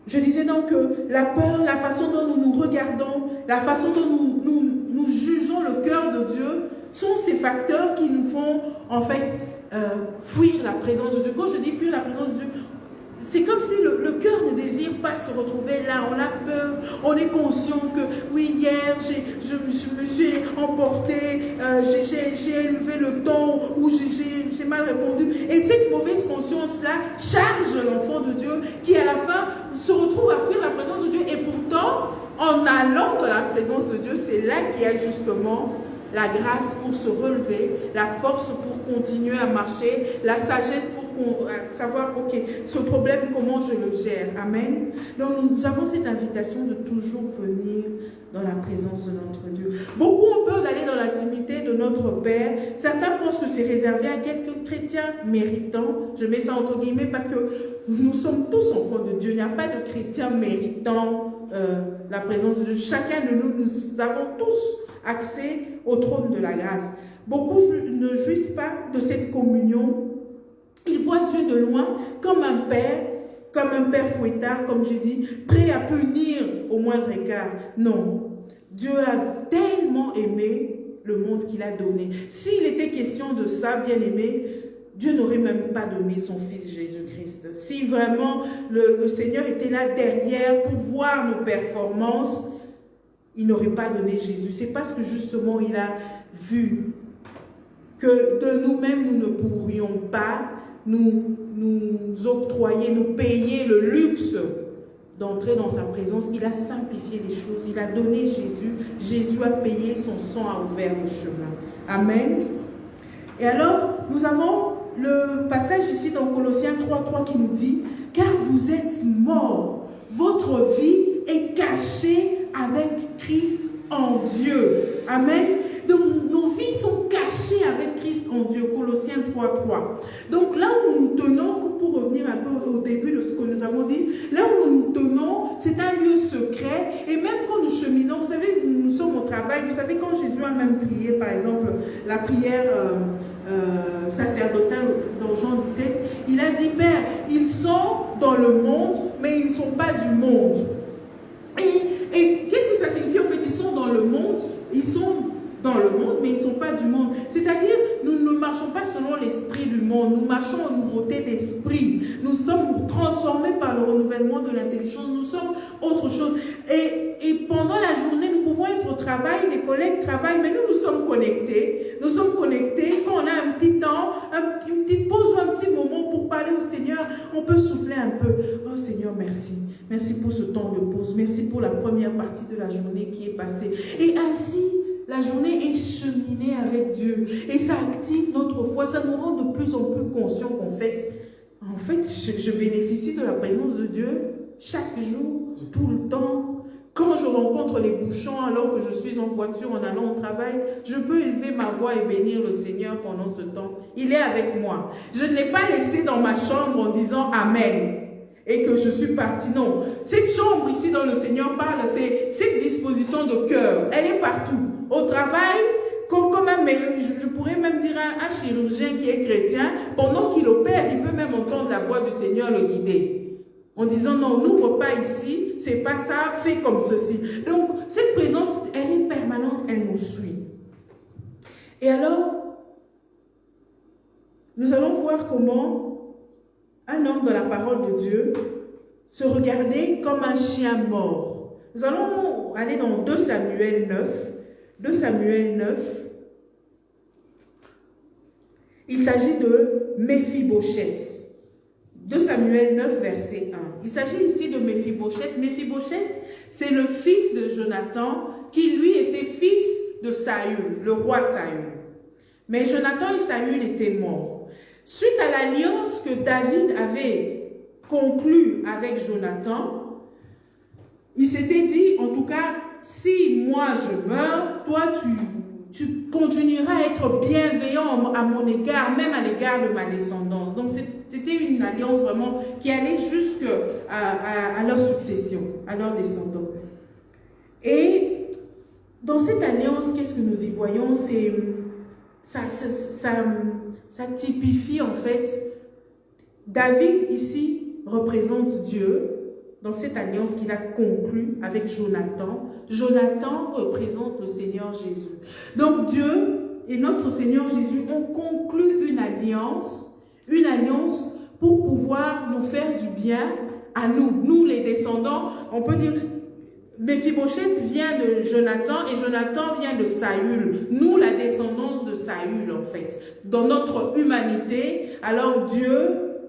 je disais donc que la peur, la façon dont nous nous regardons, la façon dont nous jugeons le cœur de Dieu, sont ces facteurs qui nous font en fait fuir la présence de Dieu. Quand je dis fuir la présence de Dieu, c'est comme si le cœur ne désire pas se retrouver là. On a peur, on est conscient que oui, hier, je me suis emporté, j'ai élevé le ton ou j'ai mal répondu. Et cette mauvaise conscience conscience-là charge l'enfant de Dieu qui à la fin se retrouve à fuir la présence de Dieu et pourtant en allant dans la présence de Dieu, c'est là qu'il y a justement la grâce pour se relever, la force pour continuer à marcher, la sagesse pour savoir, ok, ce problème, comment je le gère. Amen. Donc nous avons cette invitation de toujours venir dans la présence de notre Dieu. Beaucoup ont peur d'aller dans l'intimité de notre Père. Certains pensent que c'est réservé à quelques chrétiens méritants. Je mets ça entre guillemets parce que nous sommes tous enfants de Dieu. Il n'y a pas de chrétiens méritants la présence de Dieu. Chacun de nous, nous avons tous accès au trône de la grâce. Beaucoup ne jouissent pas de cette communion. Ils voient Dieu de loin comme un père fouettard, comme j'ai dit, prêt à punir au moindre écart. Non, Dieu a tellement aimé le monde qu'il a donné. S'il était question de ça, bien aimé, Dieu n'aurait même pas donné son Fils Jésus-Christ. Si vraiment le Seigneur était là derrière pour voir nos performances, il n'aurait pas donné Jésus. C'est parce que justement il a vu que de nous-mêmes nous ne pourrions pas nous octroyer, nous payer le luxe d'entrer dans sa présence. Il a simplifié les choses, il a donné Jésus. Jésus a payé, son sang a ouvert le chemin. Amen. Et alors, nous avons le passage ici dans Colossiens 3:3 qui nous dit « Car vous êtes morts, votre vie est cachée avec Christ en Dieu. » Amen. Donc, nos vies sont cachées avec Christ en Dieu. Colossiens 3:3. Donc, là où nous nous tenons, pour revenir un peu au début de ce que nous avons dit, là où nous nous tenons, c'est un lieu secret. Et même quand nous cheminons, vous savez, nous sommes au travail. Vous savez, quand Jésus a même prié, par exemple, la prière sacerdotale dans Jean 17, il a dit, Père, ils sont dans le monde, mais ils ne sont pas du monde. Et qu'est-ce que ça signifie? En fait, ils sont dans le monde, ils sont dans le monde, mais ils ne sont pas du monde. C'est-à-dire, nous ne marchons pas selon l'esprit du monde, nous marchons en nouveauté d'esprit. Nous sommes transformés par le renouvellement de l'intelligence, nous sommes autre chose. Et pendant la journée, nous pouvons être au travail, les collègues travaillent, mais nous sommes connectés. Nous sommes connectés. Quand on a un petit temps, une petite pause ou un petit moment pour parler au Seigneur, on peut souffler un peu. Oh Seigneur, merci. Merci pour ce temps de pause. Merci pour la première partie de la journée qui est passée. Et ainsi, la journée est cheminée avec Dieu. Et ça active notre foi. Ça nous rend de plus en plus conscients qu'en fait, je bénéficie de la présence de Dieu chaque jour, tout le temps. Quand je rencontre les bouchons alors que je suis en voiture en allant au travail, je peux élever ma voix et bénir le Seigneur pendant ce temps. Il est avec moi. Je ne l'ai pas laissé dans ma chambre en disant Amen et que je suis partie. Non, cette chambre ici dont le Seigneur parle, c'est cette disposition de cœur. Elle est partout. Au travail, comme même, je pourrais même dire un chirurgien qui est chrétien, pendant qu'il opère, il peut même entendre la voix du Seigneur le guider. En disant non, n'ouvre pas ici, c'est pas ça, fais comme ceci. Donc, cette présence, elle est permanente, elle nous suit. Et alors, nous allons voir comment un homme dans la parole de Dieu se regardait comme un chien mort. Nous allons aller dans 2 Samuel 9. 2 Samuel 9. Il s'agit de Méphibosheth. 2 Samuel 9, verset 1. Il s'agit ici de Méphibosheth. Méphibosheth, c'est le fils de Jonathan, qui lui était fils de Saül, le roi Saül. Mais Jonathan et Saül étaient morts. Suite à l'alliance que David avait conclue avec Jonathan, il s'était dit, en tout cas, si moi je meurs, toi tu continueras à être bienveillant à mon égard, même à l'égard de ma descendance. Donc c'était une alliance vraiment qui allait jusqu'à leur succession, à leurs descendants. Et dans cette alliance, qu'est-ce que nous y voyons? Ça typifie en fait, David ici représente Dieu dans cette alliance qu'il a conclue avec Jonathan. Jonathan représente le Seigneur Jésus. Donc Dieu et notre Seigneur Jésus ont conclu une alliance pour pouvoir nous faire du bien à nous les descendants. On peut dire, Méphibosheth vient de Jonathan et Jonathan vient de Saül. Nous, la descendance de Saül en fait. Dans notre humanité, alors Dieu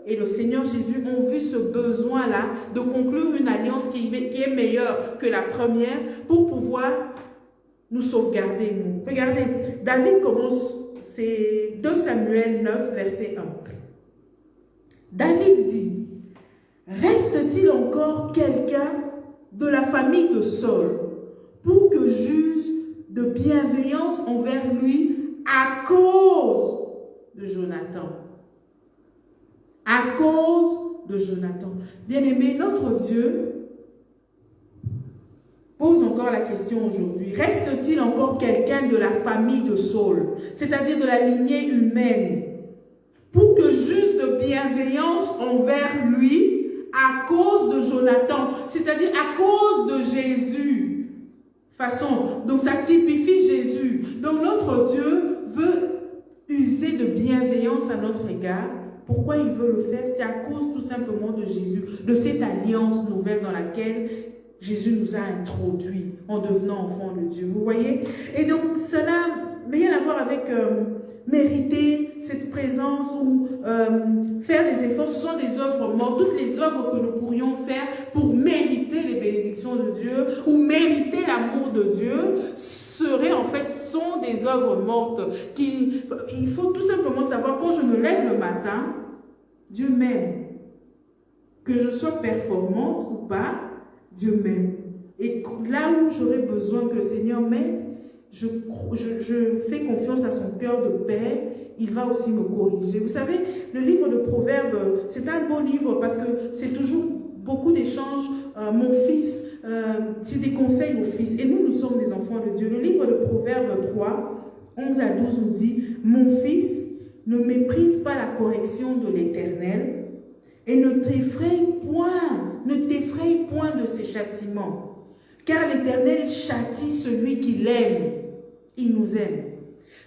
et le Seigneur Jésus ont vu ce besoin-là de conclure une alliance qui est meilleure que la première pour pouvoir nous sauvegarder. Nous. Regardez, David commence, c'est 2 Samuel 9, verset 1. David dit, reste-t-il encore quelqu'un de la famille de Saul pour que j'use de bienveillance envers lui à cause de Jonathan? À cause de Jonathan. Bien-aimé, notre Dieu pose encore la question aujourd'hui. Reste-t-il encore quelqu'un de la famille de Saul, c'est-à-dire de la lignée humaine, pour que j'use de bienveillance envers lui à cause de Jonathan, c'est-à-dire à cause de Jésus? Donc ça typifie Jésus. Donc notre Dieu veut user de bienveillance à notre égard. Pourquoi il veut le faire? C'est à cause tout simplement de Jésus, de cette alliance nouvelle dans laquelle Jésus nous a introduits en devenant enfants de Dieu. Vous voyez? Et donc cela n'a rien à voir avec mériter cette présence ou faire des efforts. Ce sont des œuvres mortes. Toutes les œuvres que nous pourrions faire pour mériter les bénédictions de Dieu ou mériter l'amour de Dieu sont des œuvres mortes. Il faut tout simplement savoir, quand je me lève le matin, Dieu m'aime. Que je sois performante ou pas, Dieu m'aime. Et là où j'aurais besoin que le Seigneur m'aide, je fais confiance à son cœur de père, il va aussi me corriger. Vous savez, le livre de Proverbes, c'est un beau livre parce que c'est toujours beaucoup d'échanges. Mon fils, c'est des conseils au fils. Et nous sommes des enfants de Dieu. Le livre de Proverbes 3, 11 à 12 nous dit, « Mon fils, ne méprise pas la correction de l'Éternel et ne t'effraie point de ses châtiments. Car l'Éternel châtie celui qui l'aime. » Il nous aime.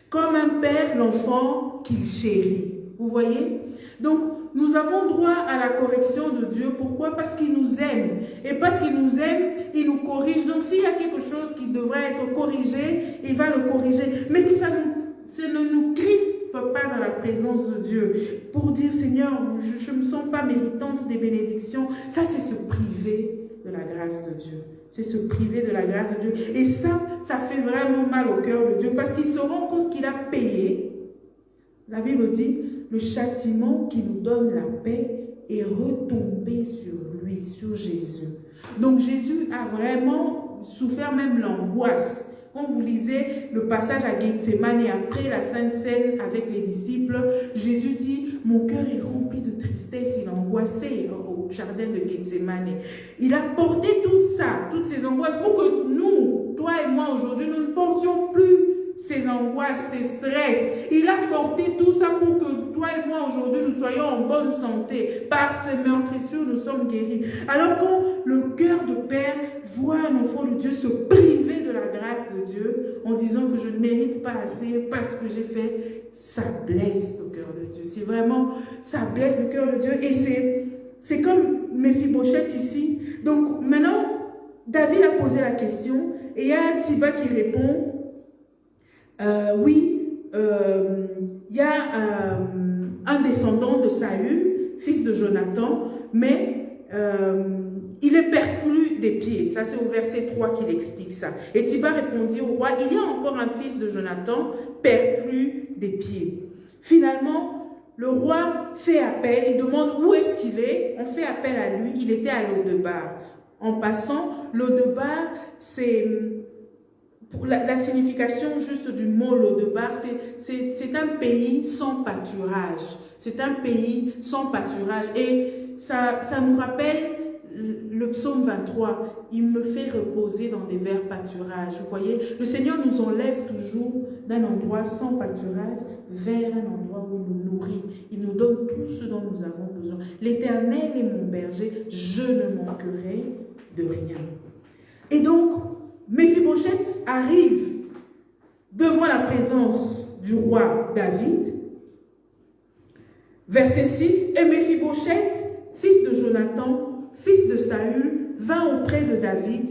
Comme un père l'enfant qu'il chérit. Vous voyez? Donc, nous avons droit à la correction de Dieu. Pourquoi? Parce qu'il nous aime. Et parce qu'il nous aime, il nous corrige. Donc, s'il y a quelque chose qui devrait être corrigé, il va le corriger. Mais que ça ne nous crispe pas dans la présence de Dieu. Pour dire, Seigneur, je ne me sens pas méritante des bénédictions. Ça, c'est se priver de la grâce de Dieu. C'est se priver de la grâce de Dieu. Et ça fait vraiment mal au cœur de Dieu. Parce qu'il se rend compte qu'il a payé. La Bible dit, le châtiment qui nous donne la paix est retombé sur lui, sur Jésus. Donc Jésus a vraiment souffert même l'angoisse. Quand vous lisez le passage à Gethsémani après la Sainte Seine avec les disciples, Jésus dit, mon cœur est rempli de tristesse, il est angoissé au jardin de Gethsémani. Il a porté tout ça, toutes ces angoisses pour que nous, toi et moi aujourd'hui, nous ne portions plus ces angoisses, ces stress. Il a porté tout ça pour que toi et moi aujourd'hui nous soyons en bonne santé. Par ces meurtrissures, nous sommes guéris. Alors quand le cœur de père voit un enfant de Dieu se priver de la grâce de Dieu en disant que je ne mérite pas assez parce que j'ai fait, ça blesse le cœur de Dieu. C'est vraiment, ça blesse le cœur de Dieu. Et c'est comme Méphibosheth ici. Donc maintenant, David a posé la question et il y a Tsiba qui répond, il y a un descendant de Saül, fils de Jonathan, mais il est perclus des pieds. Ça, c'est au verset 3 qu'il explique ça. Et Tsiba répondit au roi, il y a encore un fils de Jonathan, perclus des pieds. Finalement, le roi fait appel, il demande où est-ce qu'il est. On fait appel à lui, il était à Lo-debar. En passant, Lo-debar, c'est... La signification juste du mot Lo-debar, c'est un pays sans pâturage. C'est un pays sans pâturage. Et ça nous rappelle le psaume 23. Il me fait reposer dans des verts pâturages. Vous voyez, le Seigneur nous enlève toujours d'un endroit sans pâturage vers un endroit où il nous nourrit. Il nous donne tout ce dont nous avons besoin. L'Éternel est mon berger, je ne manquerai de rien. Et donc, Méphibosheth arrive devant la présence du roi David. Verset 6. Et Méphibosheth, fils de Jonathan, fils de Saül, vint auprès de David,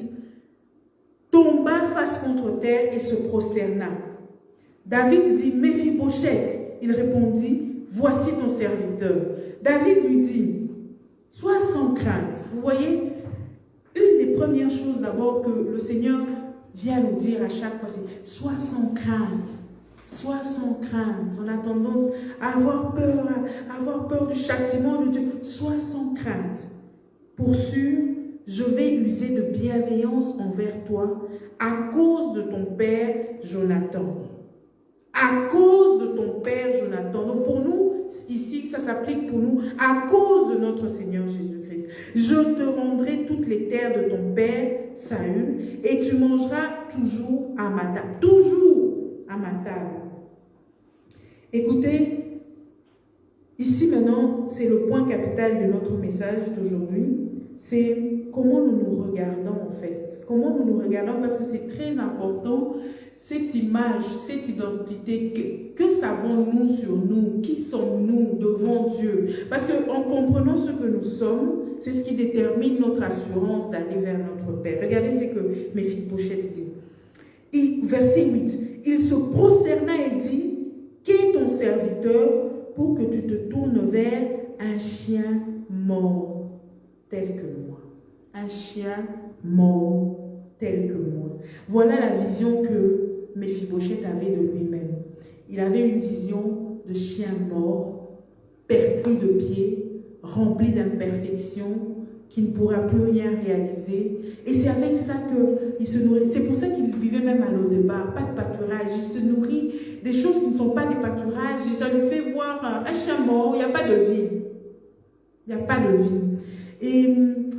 tomba face contre terre et se prosterna. David dit, Méphibosheth. Il répondit, voici ton serviteur. David lui dit, sois sans crainte. Vous voyez, une des premières choses d'abord que le Seigneur vient nous dire à chaque fois, c'est sois sans crainte. Sois sans crainte. On a tendance à avoir peur du châtiment de Dieu. Sois sans crainte. Pour sûr, je vais user de bienveillance envers toi à cause de ton père Jonathan. À cause de ton père Jonathan. Donc pour nous, ici, ça s'applique pour nous, à cause de notre Seigneur Jésus-Christ. Je te rendrai toutes les terres de ton père Saül et tu mangeras toujours à ma table. Toujours à ma table. Écoutez, ici maintenant, c'est le point capital de notre message d'aujourd'hui. C'est comment nous nous regardons en fait. Comment nous nous regardons, parce que c'est très important, cette image, cette identité, que savons-nous sur nous? Qui sommes-nous devant Dieu? Parce qu'en comprenant ce que nous sommes, c'est ce qui détermine notre assurance d'aller vers notre Père. Regardez ce que Méphibosheth dit. Verset 8. Il se prosterna et dit, qu'est ton serviteur pour que tu te tournes vers un chien mort tel que moi. Un chien mort tel que moi. Voilà la vision que Méphibosheth avait de lui-même. Il avait une vision de chien mort, perclus de pieds, rempli d'imperfections, qui ne pourra plus rien réaliser. Et c'est avec ça qu'il se nourrit. C'est pour ça qu'il vivait même à l'au-départ, pas de pâturage. Il se nourrit des choses qui ne sont pas des pâturages. Et ça lui fait voir un chien mort, il n'y a pas de vie. Il n'y a pas de vie. Et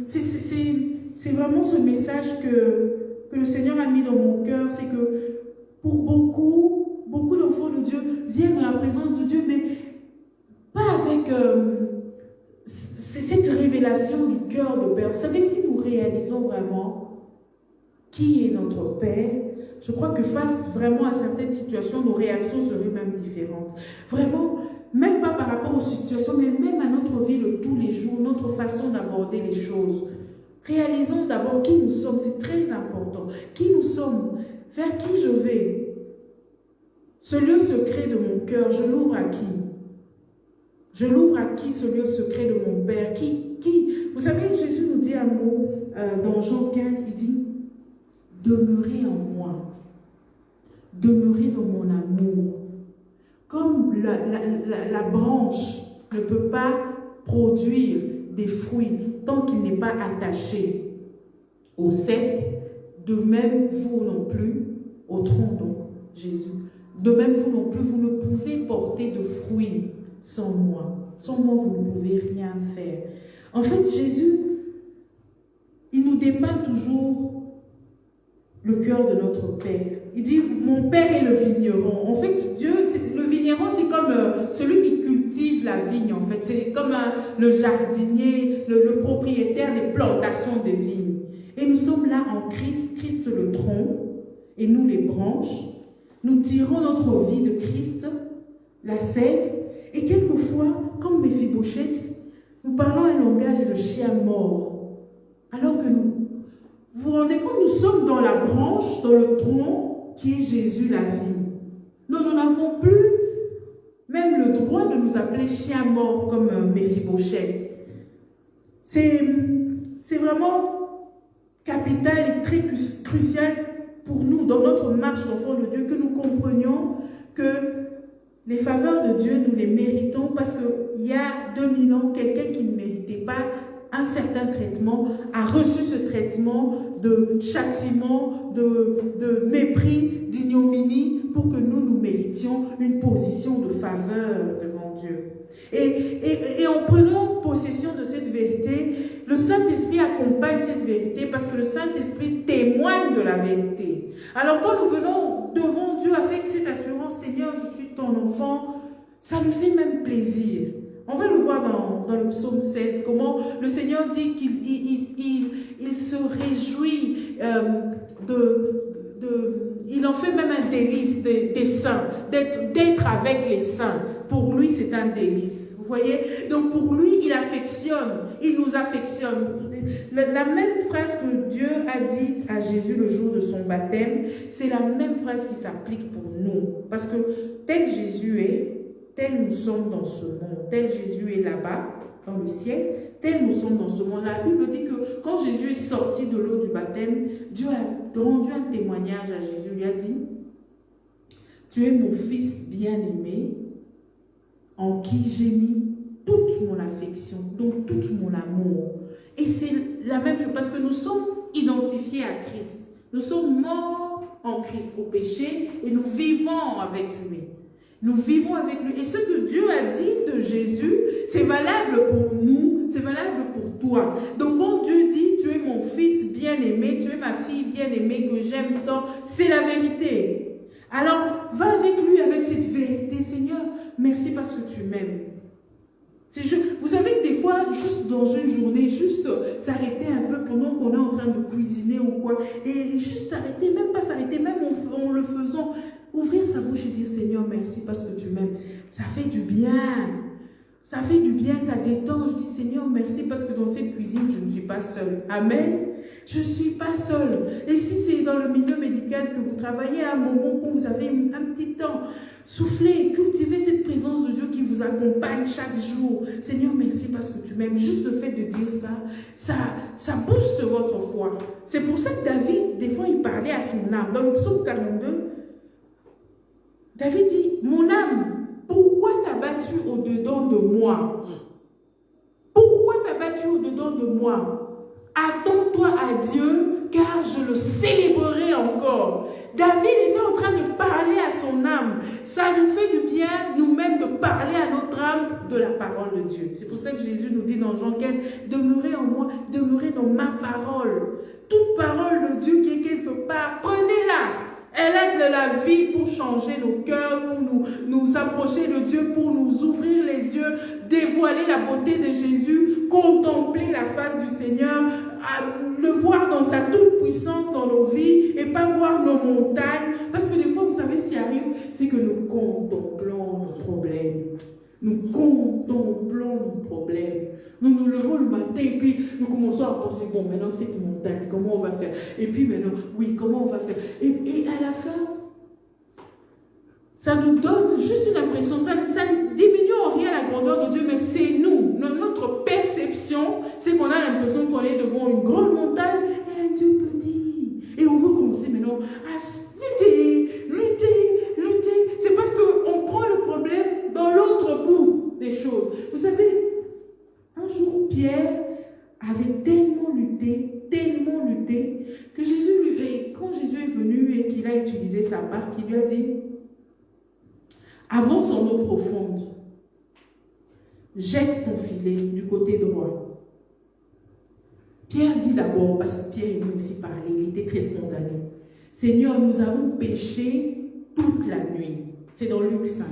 c'est vraiment ce message que le Seigneur a mis dans mon cœur, c'est que pour beaucoup d'enfants de Dieu viennent dans la présence de Dieu, mais pas avec cette révélation du cœur de Père. Vous savez, si nous réalisons vraiment qui est notre Père, je crois que face vraiment à certaines situations, nos réactions seraient même différentes. Vraiment, même pas par rapport aux situations, mais même à notre vie de tous les jours, notre façon d'aborder les choses. Réalisons d'abord qui nous sommes, c'est très important. Qui nous sommes, vers qui je vais. Ce lieu secret de mon cœur, je l'ouvre à qui? Je l'ouvre à qui, ce lieu secret de mon Père? Qui? Vous savez, Jésus nous dit un mot dans Jean 15, il dit, demeurez en moi, demeurez dans mon amour. Comme la branche ne peut pas produire des fruits tant qu'il n'est pas attaché au cep, de même vous non plus, au tronc donc, Jésus, de même vous non plus, vous ne pouvez porter de fruits sans moi. Sans moi, vous ne pouvez rien faire. En fait, Jésus, il nous dépeint toujours le cœur de notre Père. Il dit, mon Père est le vigneron. En fait, Dieu, le vigneron, c'est comme celui qui cultive la vigne, en fait. C'est comme le jardinier, le propriétaire des plantations des vignes. Et nous sommes là en Christ, Christ le tronc, et nous les branches. Nous tirons notre vie de Christ, la sève, et quelquefois, comme Méphibosheth, nous parlons un langage de chien mort. Alors que vous vous rendez compte, nous sommes dans la branche, dans le tronc, qui est Jésus la vie. Nous n'avons plus même le droit de nous appeler chien mort comme Méphibosheth. C'est vraiment capital et très crucial pour nous, dans notre marche d'enfant de Dieu, que nous comprenions que les faveurs de Dieu, nous les méritons parce qu'il y a 2000 ans, quelqu'un qui ne méritait pas un certain traitement a reçu ce traitement de châtiment, de mépris, d'ignominie pour que nous méritions une position de faveur devant Dieu. Et en prenant possession de cette vérité, le Saint-Esprit accompagne cette vérité parce que le Saint-Esprit témoigne de la vérité. Alors quand nous venons devant Dieu avec cette assurance, Seigneur, je suis ton enfant, ça lui fait même plaisir. On va le voir dans le psaume 16, comment le Seigneur dit qu'il se réjouit il en fait même un délice des saints, d'être avec les saints. Pour lui, c'est un délice. Vous voyez? Donc pour lui, il nous affectionne. La même phrase que Dieu a dit à Jésus le jour de son baptême, c'est la même phrase qui s'applique pour nous. Parce que tel Jésus est, tel nous sommes dans ce monde, tel Jésus est là-bas, dans le ciel, tel nous sommes dans ce monde. La Bible dit que quand Jésus est sorti de l'eau du baptême, Dieu a rendu un témoignage à Jésus. Il lui a dit, tu es mon fils bien-aimé, en qui j'ai mis toute mon affection, donc tout mon amour. Et c'est la même chose, parce que nous sommes identifiés à Christ. Nous sommes morts en Christ au péché et nous vivons avec lui. Nous vivons avec lui. Et ce que Dieu a dit de Jésus, c'est valable pour nous, c'est valable pour toi. Donc quand Dieu dit, tu es mon fils bien-aimé, tu es ma fille bien-aimée que j'aime tant, c'est la vérité. Alors, va avec lui avec cette vérité. Seigneur, merci parce que tu m'aimes. Vous savez, des fois, juste dans une journée, juste s'arrêter un peu pendant qu'on est en train de cuisiner ou quoi, et juste s'arrêter, même pas s'arrêter, même en le faisant, ouvrir sa bouche et dire, Seigneur, merci parce que tu m'aimes. Ça fait du bien. Ça fait du bien, ça détend. Je dis, Seigneur, merci parce que dans cette cuisine, je ne suis pas seule. Amen. Je ne suis pas seule. Et si c'est dans le milieu médical que vous travaillez à un moment où vous avez un petit temps, soufflez, cultivez cette présence de Dieu qui vous accompagne chaque jour. Seigneur, merci parce que tu m'aimes. Juste le fait de dire ça booste votre foi. C'est pour ça que David, des fois, il parlait à son âme. Dans le psaume 42, David dit, mon âme, pourquoi t'as battu au-dedans de moi? Pourquoi t'as battu au-dedans de moi? Attends-toi à Dieu, car je le célébrerai encore. David était en train de parler à son âme. Ça nous fait du bien, nous-mêmes, de parler à notre âme de la parole de Dieu. C'est pour ça que Jésus nous dit dans Jean 15, demeurez en moi, demeurez dans ma parole. Toute parole de Dieu qui est quelque part, prenez-la. Elle aide de la vie pour changer nos cœurs, pour nous approcher de Dieu, pour nous ouvrir les yeux, dévoiler la beauté de Jésus, contempler la face du Seigneur, le voir dans sa toute-puissance dans nos vies et pas voir nos montagnes. Parce que des fois, vous savez ce qui arrive, c'est que nous contemplons nos problèmes. Nous contemplons nos problèmes. Nous nous levons le matin et puis nous commençons à penser, bon, maintenant cette montagne, comment on va faire? Et puis maintenant, oui, comment on va faire? Et à la fin, ça nous donne juste une impression, ça ne diminue en rien la grandeur de Dieu, mais c'est nous, notre perception, c'est qu'on a l'impression qu'on est devant une grande montagne et un Dieu petit. Et on veut commencer maintenant à lutter. C'est parce qu'on prend le problème dans l'autre bout des choses. Vous savez, un jour, Pierre avait tellement lutté, que quand Jésus est venu et qu'il a utilisé sa barque, il lui a dit, avance en eau profonde, jette ton filet du côté droit. Pierre dit d'abord, parce que Pierre aimait aussi parler, il était très spontané, Seigneur, nous avons péché toute la nuit. C'est dans Luc 5.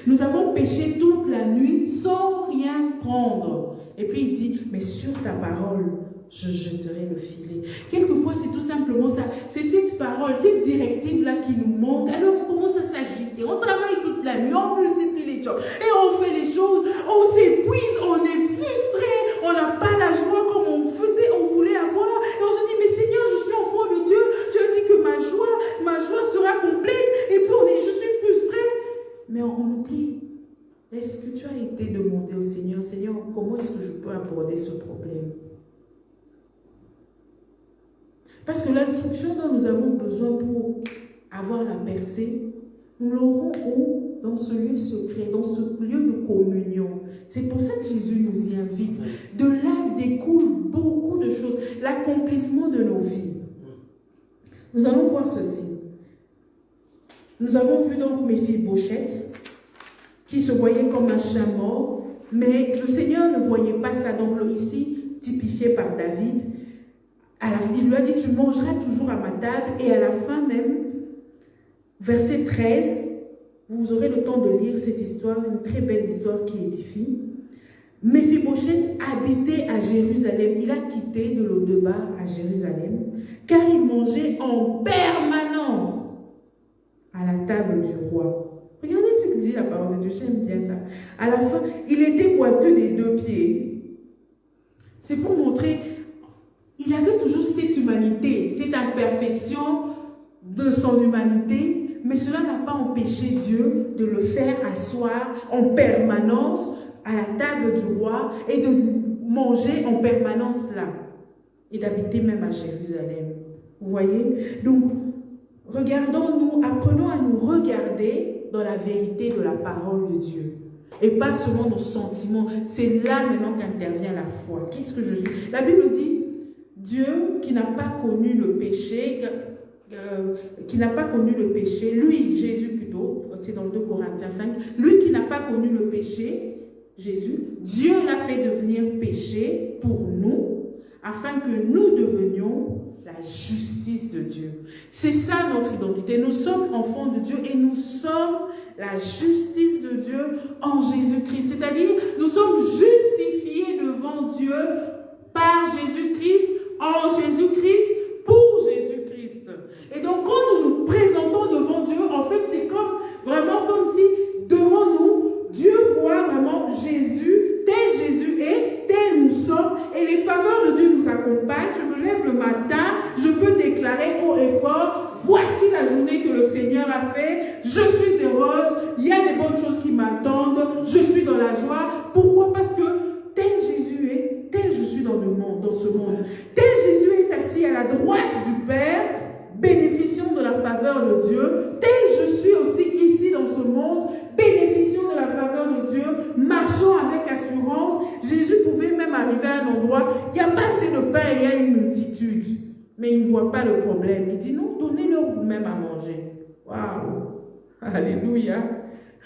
Nous avons péché toute la nuit sans rien prendre. Et puis il dit, mais sur ta parole, je jetterai le filet. Quelquefois, c'est tout simplement ça. C'est cette parole, cette directive-là qui nous manque. Alors on commence à s'agiter. On travaille toute la nuit, on multiplie les jobs. Et on fait les choses, on s'épuise, on est frustré, on n'a pas la joie comme on voulait avoir. Et on se dit, mais Seigneur, je suis enfant de Dieu. Tu as dit que ma joie sera complète. Et puis je suis frustré. Mais on oublie. Est-ce que tu as été demander au Seigneur, Seigneur, comment est-ce que je peux aborder ce problème? Parce que l'instruction dont nous avons besoin pour avoir la percée, nous l'aurons où? Dans ce lieu secret, dans ce lieu de communion. C'est pour ça que Jésus nous y invite. De là découle beaucoup de choses, l'accomplissement de nos vies. Nous allons voir ceci. Nous avons vu donc Méphibosheth, qui se voyait comme un chien mort, mais le Seigneur ne voyait pas ça. Donc ici, typifié par David, il lui a dit, tu mangeras toujours à ma table, et à la fin même, verset 13, vous aurez le temps de lire cette histoire, une très belle histoire qui édifie. Méphibosheth habitait à Jérusalem, il a quitté de Lo-debar à Jérusalem, car il mangeait en permanence à la table du roi. Regardez ce que dit la parole de Dieu, j'aime bien ça. À la fin, il était boiteux des 2 pieds. C'est pour montrer, il avait toujours cette humanité, cette imperfection de son humanité, Mais cela n'a pas empêché Dieu de le faire asseoir en permanence à la table du roi et de manger en permanence là. Et d'habiter même à Jérusalem. Vous voyez? Donc, regardons-nous, apprenons à nous regarder dans la vérité de la parole de Dieu. Et pas seulement nos sentiments. C'est là maintenant qu'intervient la foi. Qu'est-ce que je suis? La Bible dit, Dieu qui n'a pas connu le péché, lui, Jésus plutôt, c'est dans 2 Corinthiens 5, lui qui n'a pas connu le péché, Jésus, Dieu l'a fait devenir péché pour nous, afin que nous devenions la justice de Dieu. C'est ça notre identité. Nous sommes enfants de Dieu et nous sommes la justice de Dieu en Jésus-Christ. C'est-à-dire, nous sommes justifiés devant Dieu par Jésus-Christ, en Jésus-Christ, pour Jésus-Christ. Et donc, quand nous nous présentons devant Dieu, en fait, c'est vraiment comme si devant nous, Dieu voit vraiment Jésus, tel Jésus est, tel nous sommes, et les faveurs de Dieu nous accompagnent. Je me lève le matin, je peux déclarer haut et fort, voici la journée que le Seigneur a fait, je suis heureuse, il y a des bonnes choses qui m'attendent, je suis dans la joie. Pourquoi? Parce que tel Jésus est, tel je suis dans ce monde. Tel Jésus est assis à la droite du Père, bénéficiant de la faveur de Dieu, tel je suis aussi ici dans ce monde, bénéficiant de la faveur de Dieu, marchant avec assurance. Jésus pouvait même arriver à un endroit, il n'y a pas assez de pain et il y a une multitude. Mais il ne voit pas le problème. Il dit non, donnez-leur vous-même à manger. Waouh! Alléluia!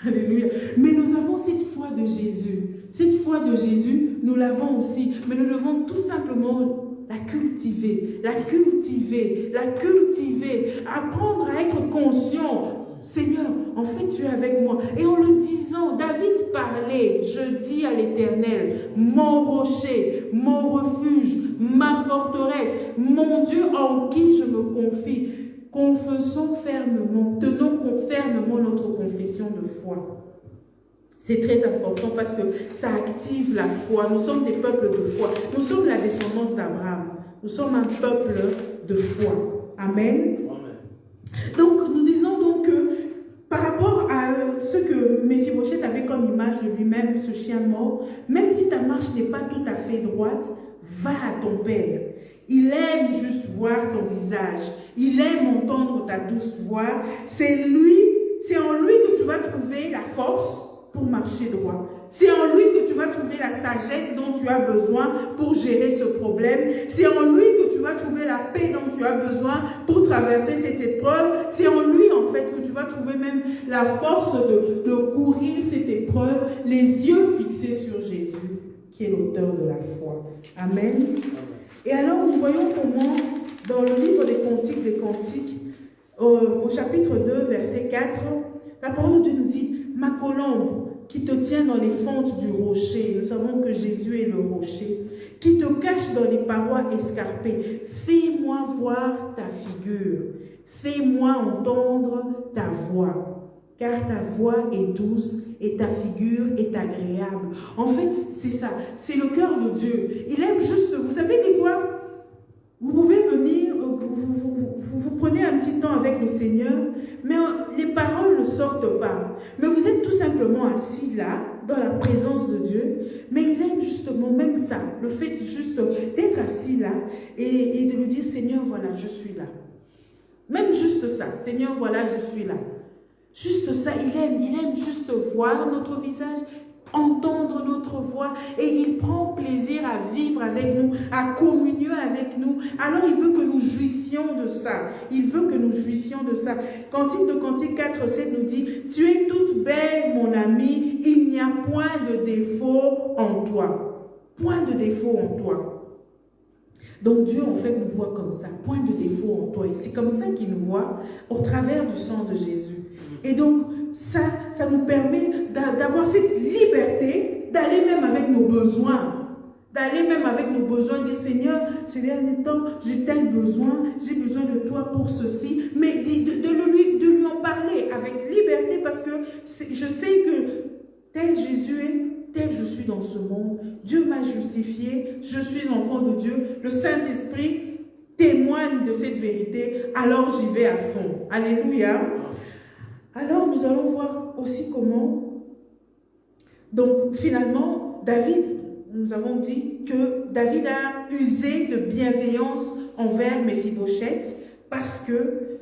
Alléluia! Mais nous avons cette foi de Jésus. Cette foi de Jésus, nous l'avons aussi. Mais nous devons tout simplement la cultiver, apprendre à être conscient. Seigneur, en fait, tu es avec moi. Et en le disant, David parlait, je dis à l'Éternel, mon rocher, mon refuge, ma forteresse, mon Dieu en qui je me confie. Confessons fermement, tenons fermement notre confession de foi. C'est très important parce que ça active la foi. Nous sommes des peuples de foi. Nous sommes la descendance d'Abraham. Nous sommes un peuple de foi. Amen. Donc, nous disons donc que par rapport à ce que Méphibosheth avait comme image de lui-même, ce chien mort, même si ta marche n'est pas tout à fait droite, va à ton Père. Il aime juste voir ton visage. Il aime entendre ta douce voix. C'est en lui que tu vas trouver la force pour marcher droit. C'est en lui que tu vas trouver la sagesse dont tu as besoin pour gérer ce problème. C'est en lui que tu vas trouver la paix dont tu as besoin pour traverser cette épreuve. C'est en lui, en fait, que tu vas trouver même la force de courir cette épreuve, les yeux fixés sur Jésus, qui est l'auteur de la foi. Amen. Et alors, nous voyons comment, dans le livre des Cantiques, au chapitre 2, verset 4, la parole de Dieu nous dit « Ma colombe, qui te tient dans les fentes du rocher. » Nous savons que Jésus est le rocher. « Qui te cache dans les parois escarpées. Fais-moi voir ta figure. Fais-moi entendre ta voix. Car ta voix est douce et ta figure est agréable. » En fait, c'est ça. C'est le cœur de Dieu. Il aime juste... Vous savez, des fois, vous pouvez venir, vous prenez un petit temps avec le Seigneur, mais les paroles ne sortent pas. Mais vous êtes tout simplement assis là, dans la présence de Dieu, mais il aime justement même ça, le fait juste d'être assis là et de lui dire, Seigneur, voilà, je suis là. Même juste ça, Seigneur, voilà, je suis là. Juste ça, il aime juste voir notre visage, entendre notre voix, et il prend plaisir à vivre avec nous, à communier avec nous. Alors il veut que nous jouissions de ça. Il veut que nous jouissions de ça. Cantique de Cantique 4:7 nous dit « Tu es toute belle, mon ami, il n'y a point de défaut en toi. » Point de défaut en toi. Donc Dieu en fait nous voit comme ça, point de défaut en toi. Et c'est comme ça qu'il nous voit au travers du sang de Jésus. Et donc ça nous permet d'avoir cette liberté d'aller même avec nos besoins. D'aller même avec nos besoins, dire Seigneur, ces derniers temps, j'ai tel besoin, j'ai besoin de toi pour ceci. Mais de lui en parler avec liberté parce que je sais que tel Jésus est, tel je suis dans ce monde. Dieu m'a justifié, je suis enfant de Dieu. Le Saint-Esprit témoigne de cette vérité, alors j'y vais à fond. Alléluia. Alors, nous allons voir aussi comment, donc finalement, David, nous avons dit que David a usé de bienveillance envers Méphibosheth parce que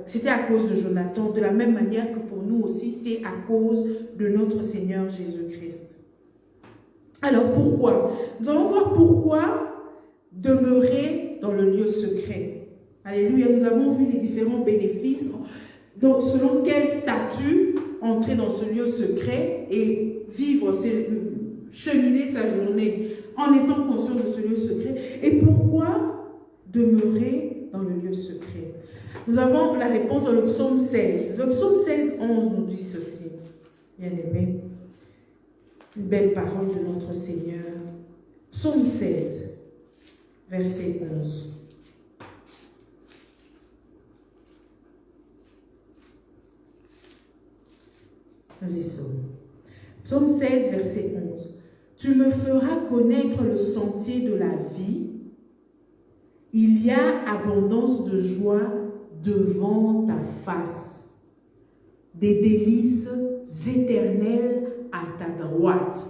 c'était à cause de Jonathan, de la même manière que pour nous aussi, c'est à cause de notre Seigneur Jésus-Christ. Alors, pourquoi? Nous allons voir pourquoi demeurer dans le lieu secret. Alléluia, nous avons vu les différents bénéfices, donc selon quel statut entrer dans ce lieu secret et vivre, cheminer sa journée en étant conscient de ce lieu secret. Et pourquoi demeurer dans le lieu secret? Nous avons la réponse dans le psaume 16. Le psaume 16, 11 nous dit ceci. Bien-aimés, une belle parole de notre Seigneur. Psaume 16, verset 11. Nous y sommes. Psaume 16, verset 11. Tu me feras connaître le sentier de la vie. Il y a abondance de joie devant ta face, des délices éternelles à ta droite.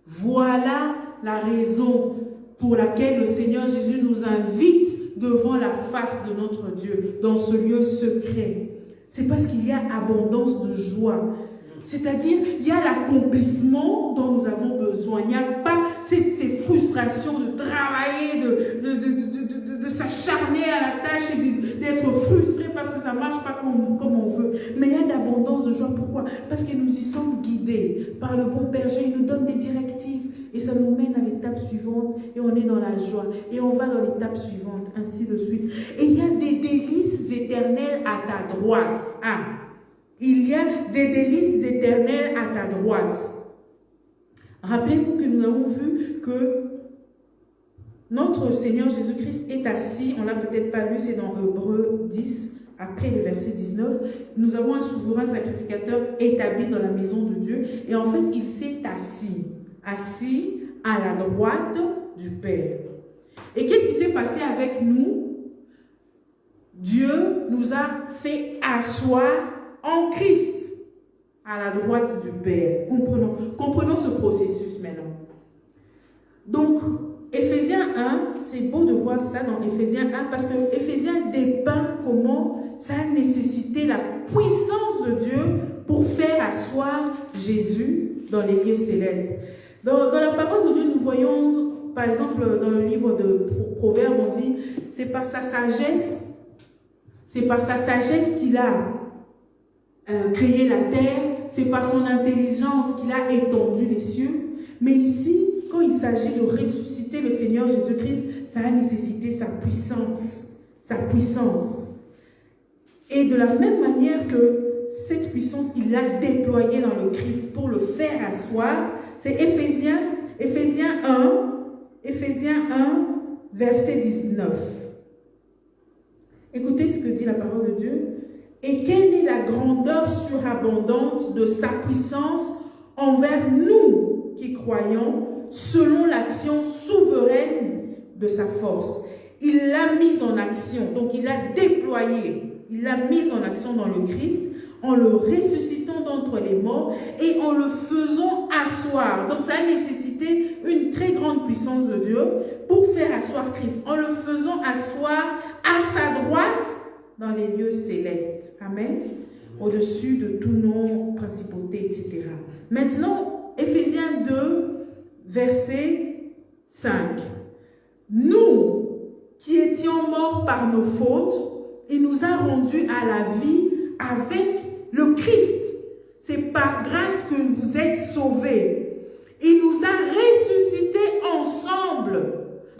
Voilà la raison pour laquelle le Seigneur Jésus nous invite devant la face de notre Dieu, dans ce lieu secret. C'est parce qu'il y a abondance de joie. C'est-à-dire, il y a l'accomplissement dont nous avons besoin. Il n'y a pas ces frustrations de travailler, de s'acharner à la tâche et d'être frustré parce que ça ne marche pas comme on veut. Mais il y a d'abondance de joie. Pourquoi? Parce que nous y sommes guidés par le bon berger. Il nous donne des directives et ça nous mène à l'étape suivante et on est dans la joie. Et on va dans l'étape suivante, ainsi de suite. Et il y a des délices éternelles à ta droite. Ah! Il y a des délices éternelles à ta droite. Rappelez-vous que nous avons vu que notre Seigneur Jésus-Christ est assis, on ne l'a peut-être pas lu, c'est dans Hébreux 10, après le verset 19. Nous avons un souverain sacrificateur établi dans la maison de Dieu. Et en fait, il s'est assis à la droite du Père. Et qu'est-ce qui s'est passé avec nous? Dieu nous a fait asseoir en Christ, à la droite du Père. Comprenons ce processus maintenant. Donc, Éphésiens 1, c'est beau de voir ça dans Éphésiens 1, parce que Éphésiens dépeint comment ça a nécessité la puissance de Dieu pour faire asseoir Jésus dans les lieux célestes. Dans la parole de Dieu, nous voyons, par exemple, dans le livre de Proverbes, on dit, c'est par sa sagesse qu'il a créé la terre, c'est par son intelligence qu'il a étendu les cieux. Mais ici, quand il s'agit de ressusciter le Seigneur Jésus-Christ, ça a nécessité sa puissance. Et de la même manière que cette puissance, il l'a déployée dans le Christ pour le faire asseoir. C'est Éphésiens 1, verset 19. Écoutez ce que dit la parole de Dieu. Et quelle est la grandeur surabondante de sa puissance envers nous qui croyons, selon l'action souveraine de sa force. Il l'a mise en action, donc il l'a déployée, il l'a mise en action dans le Christ, en le ressuscitant d'entre les morts et en le faisant asseoir. Donc ça a nécessité une très grande puissance de Dieu pour faire asseoir Christ, en le faisant asseoir à sa droite dans les lieux célestes. Amen. Au-dessus de tous nos principautés, etc. Maintenant, Éphésiens 2, verset 5. Nous, qui étions morts par nos fautes, il nous a rendus à la vie avec le Christ. C'est par grâce que vous êtes sauvés. Il nous a ressuscités ensemble.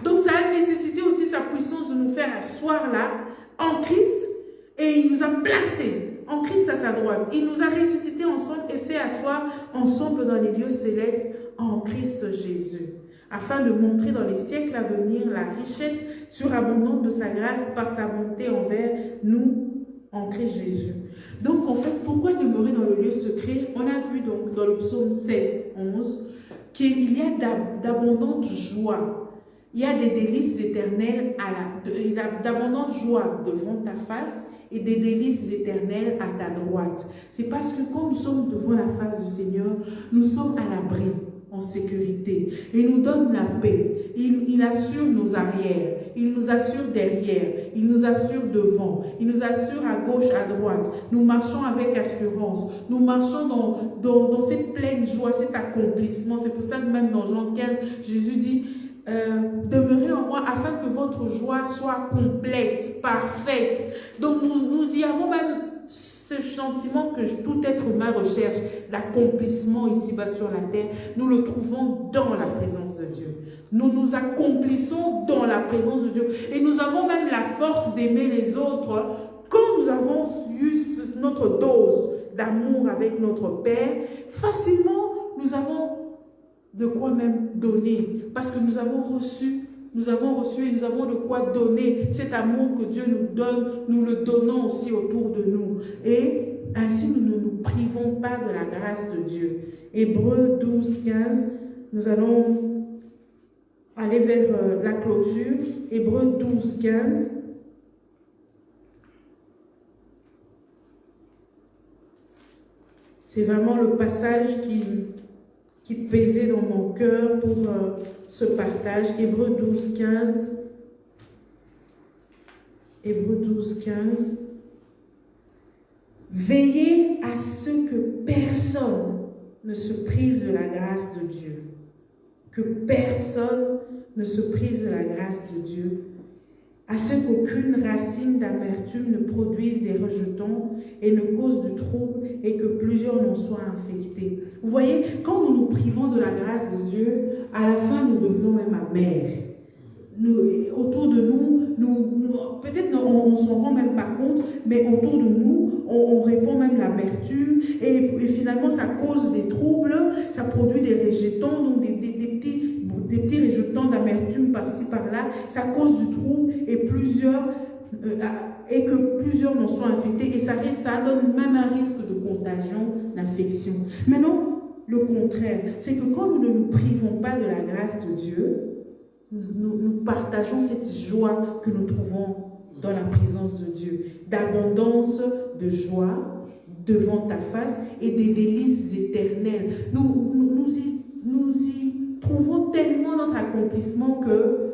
Donc ça a nécessité aussi sa puissance de nous faire asseoir là, en Christ, et il nous a placés en Christ à sa droite. Il nous a ressuscités ensemble et fait asseoir ensemble dans les lieux célestes en Christ Jésus, afin de montrer dans les siècles à venir la richesse surabondante de sa grâce par sa bonté envers nous en Christ Jésus. Donc en fait, pourquoi demeurer dans le lieu secret? On a vu donc dans le psaume 16, 11, qu'il y a d'abondante joie. Il y a des délices éternelles, d'abondante joie devant ta face et des délices éternelles à ta droite. C'est parce que quand nous sommes devant la face du Seigneur, nous sommes à l'abri, en sécurité. Il nous donne la paix. Il assure nos arrières. Il nous assure derrière. Il nous assure devant. Il nous assure à gauche, à droite. Nous marchons avec assurance. Nous marchons dans cette pleine joie, cet accomplissement. C'est pour ça que même dans Jean 15, Jésus dit demeurez en moi afin que votre joie soit complète, parfaite. Donc nous y avons même ce sentiment que tout être humain recherche, l'accomplissement ici-bas sur la terre, nous le trouvons dans la présence de Dieu. Nous nous accomplissons dans la présence de Dieu. Et nous avons même la force d'aimer les autres quand nous avons eu notre dose d'amour avec notre Père. Facilement, nous avons de quoi même donner, parce que nous avons reçu et nous avons de quoi donner. Cet amour que Dieu nous donne, nous le donnons aussi autour de nous. Et ainsi, nous ne nous privons pas de la grâce de Dieu. Hébreux 12, 15, nous allons aller vers la clôture. Hébreux 12, 15. C'est vraiment le passage qui pesait dans mon cœur pour ce partage. Hébreux 12, 15. Hébreux 12, 15. Veillez à ce que personne ne se prive de la grâce de Dieu. Que personne ne se prive de la grâce de Dieu. À ce qu'aucune racine d'amertume ne produise des rejetons et ne cause du trouble et que plusieurs n'en soient infectés. Vous voyez, quand nous nous privons de la grâce de Dieu, à la fin nous devenons même amers. Autour de nous, peut-être on ne s'en rend même pas compte, mais autour de nous, on répand même l'amertume et finalement ça cause des troubles, ça produit des rejetons, donc des petits rejetons d'amertume par-ci par-là, ça cause du trouble et que plusieurs n'en soient infectés et ça donne même un risque de contagion, d'infection. Mais non, le contraire, c'est que quand nous ne nous privons pas de la grâce de Dieu, nous partageons cette joie que nous trouvons dans la présence de Dieu, d'abondance de joie devant ta face et des délices éternelles. Nous y trouvons tellement notre accomplissement que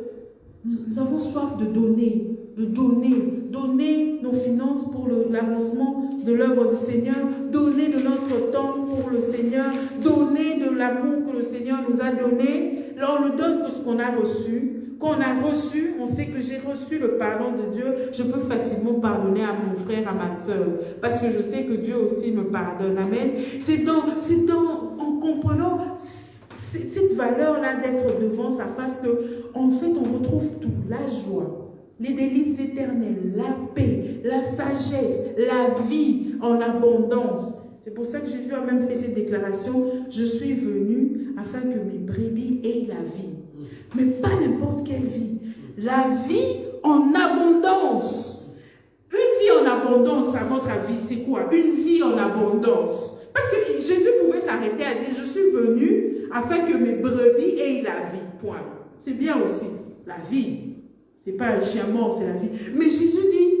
nous avons soif de donner nos finances pour l'avancement de l'œuvre du Seigneur, donner de notre temps pour le Seigneur, donner de l'amour que le Seigneur nous a donné. Là, on ne donne que ce qu'on a reçu. Quand on a reçu, on sait que j'ai reçu le pardon de Dieu, je peux facilement pardonner à mon frère, à ma soeur, parce que je sais que Dieu aussi me pardonne. Amen. C'est en comprenant cette valeur-là d'être devant sa face que, en fait, on retrouve tout, la joie, les délices éternelles, la paix, la sagesse, la vie en abondance. C'est pour ça que Jésus a même fait cette déclaration, je suis venu afin que mes brebis aient la vie. Mais pas n'importe quelle vie. La vie en abondance. Une vie en abondance, à votre avis, c'est quoi? Une vie en abondance. Parce que Jésus pouvait s'arrêter à dire, je suis venu afin que mes brebis aient la vie. Point. C'est bien aussi, la vie. Ce n'est pas un chien mort, c'est la vie. Mais Jésus dit,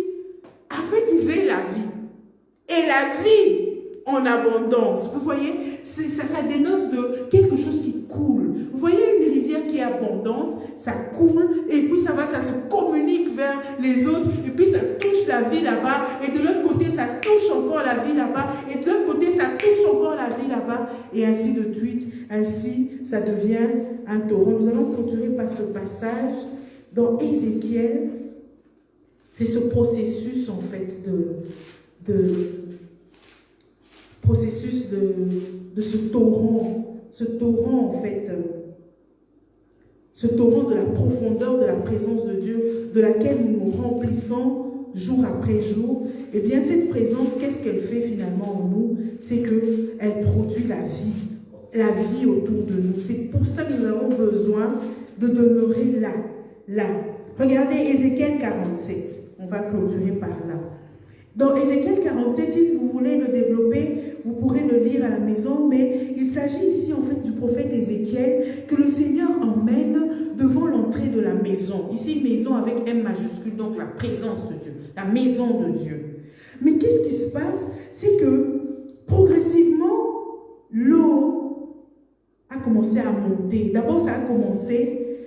afin qu'ils aient la vie. Et la vie en abondance. Vous voyez, ça dénote de quelque chose qui coule. Vous voyez une rivière qui est abondante, ça coule, et puis ça se communique vers les autres, et puis ça touche la vie là-bas, et de l'autre côté, ça touche encore la vie là-bas, et de l'autre côté, ça touche encore la vie là-bas, et ainsi de suite. Ainsi, ça devient un torrent. Nous allons clôturer par ce passage dans Ézéchiel. C'est ce processus, en fait, processus de ce torrent, en fait, ce torrent de la profondeur de la présence de Dieu, de laquelle nous nous remplissons jour après jour. Eh bien, cette présence, qu'est-ce qu'elle fait finalement en nous? C'est qu'elle produit la vie autour de nous. C'est pour ça que nous avons besoin de demeurer là. Regardez Ézéchiel 47, on va clôturer par là. Dans Ézéchiel 47, si vous voulez le développer, vous pourrez le lire à la maison, mais il s'agit ici en fait du prophète Ézéchiel que le Seigneur emmène devant l'entrée de la maison. Ici, maison avec M majuscule, donc la présence de Dieu, la maison de Dieu. Mais qu'est-ce qui se passe? C'est que progressivement, l'eau a commencé à monter. D'abord, ça a commencé,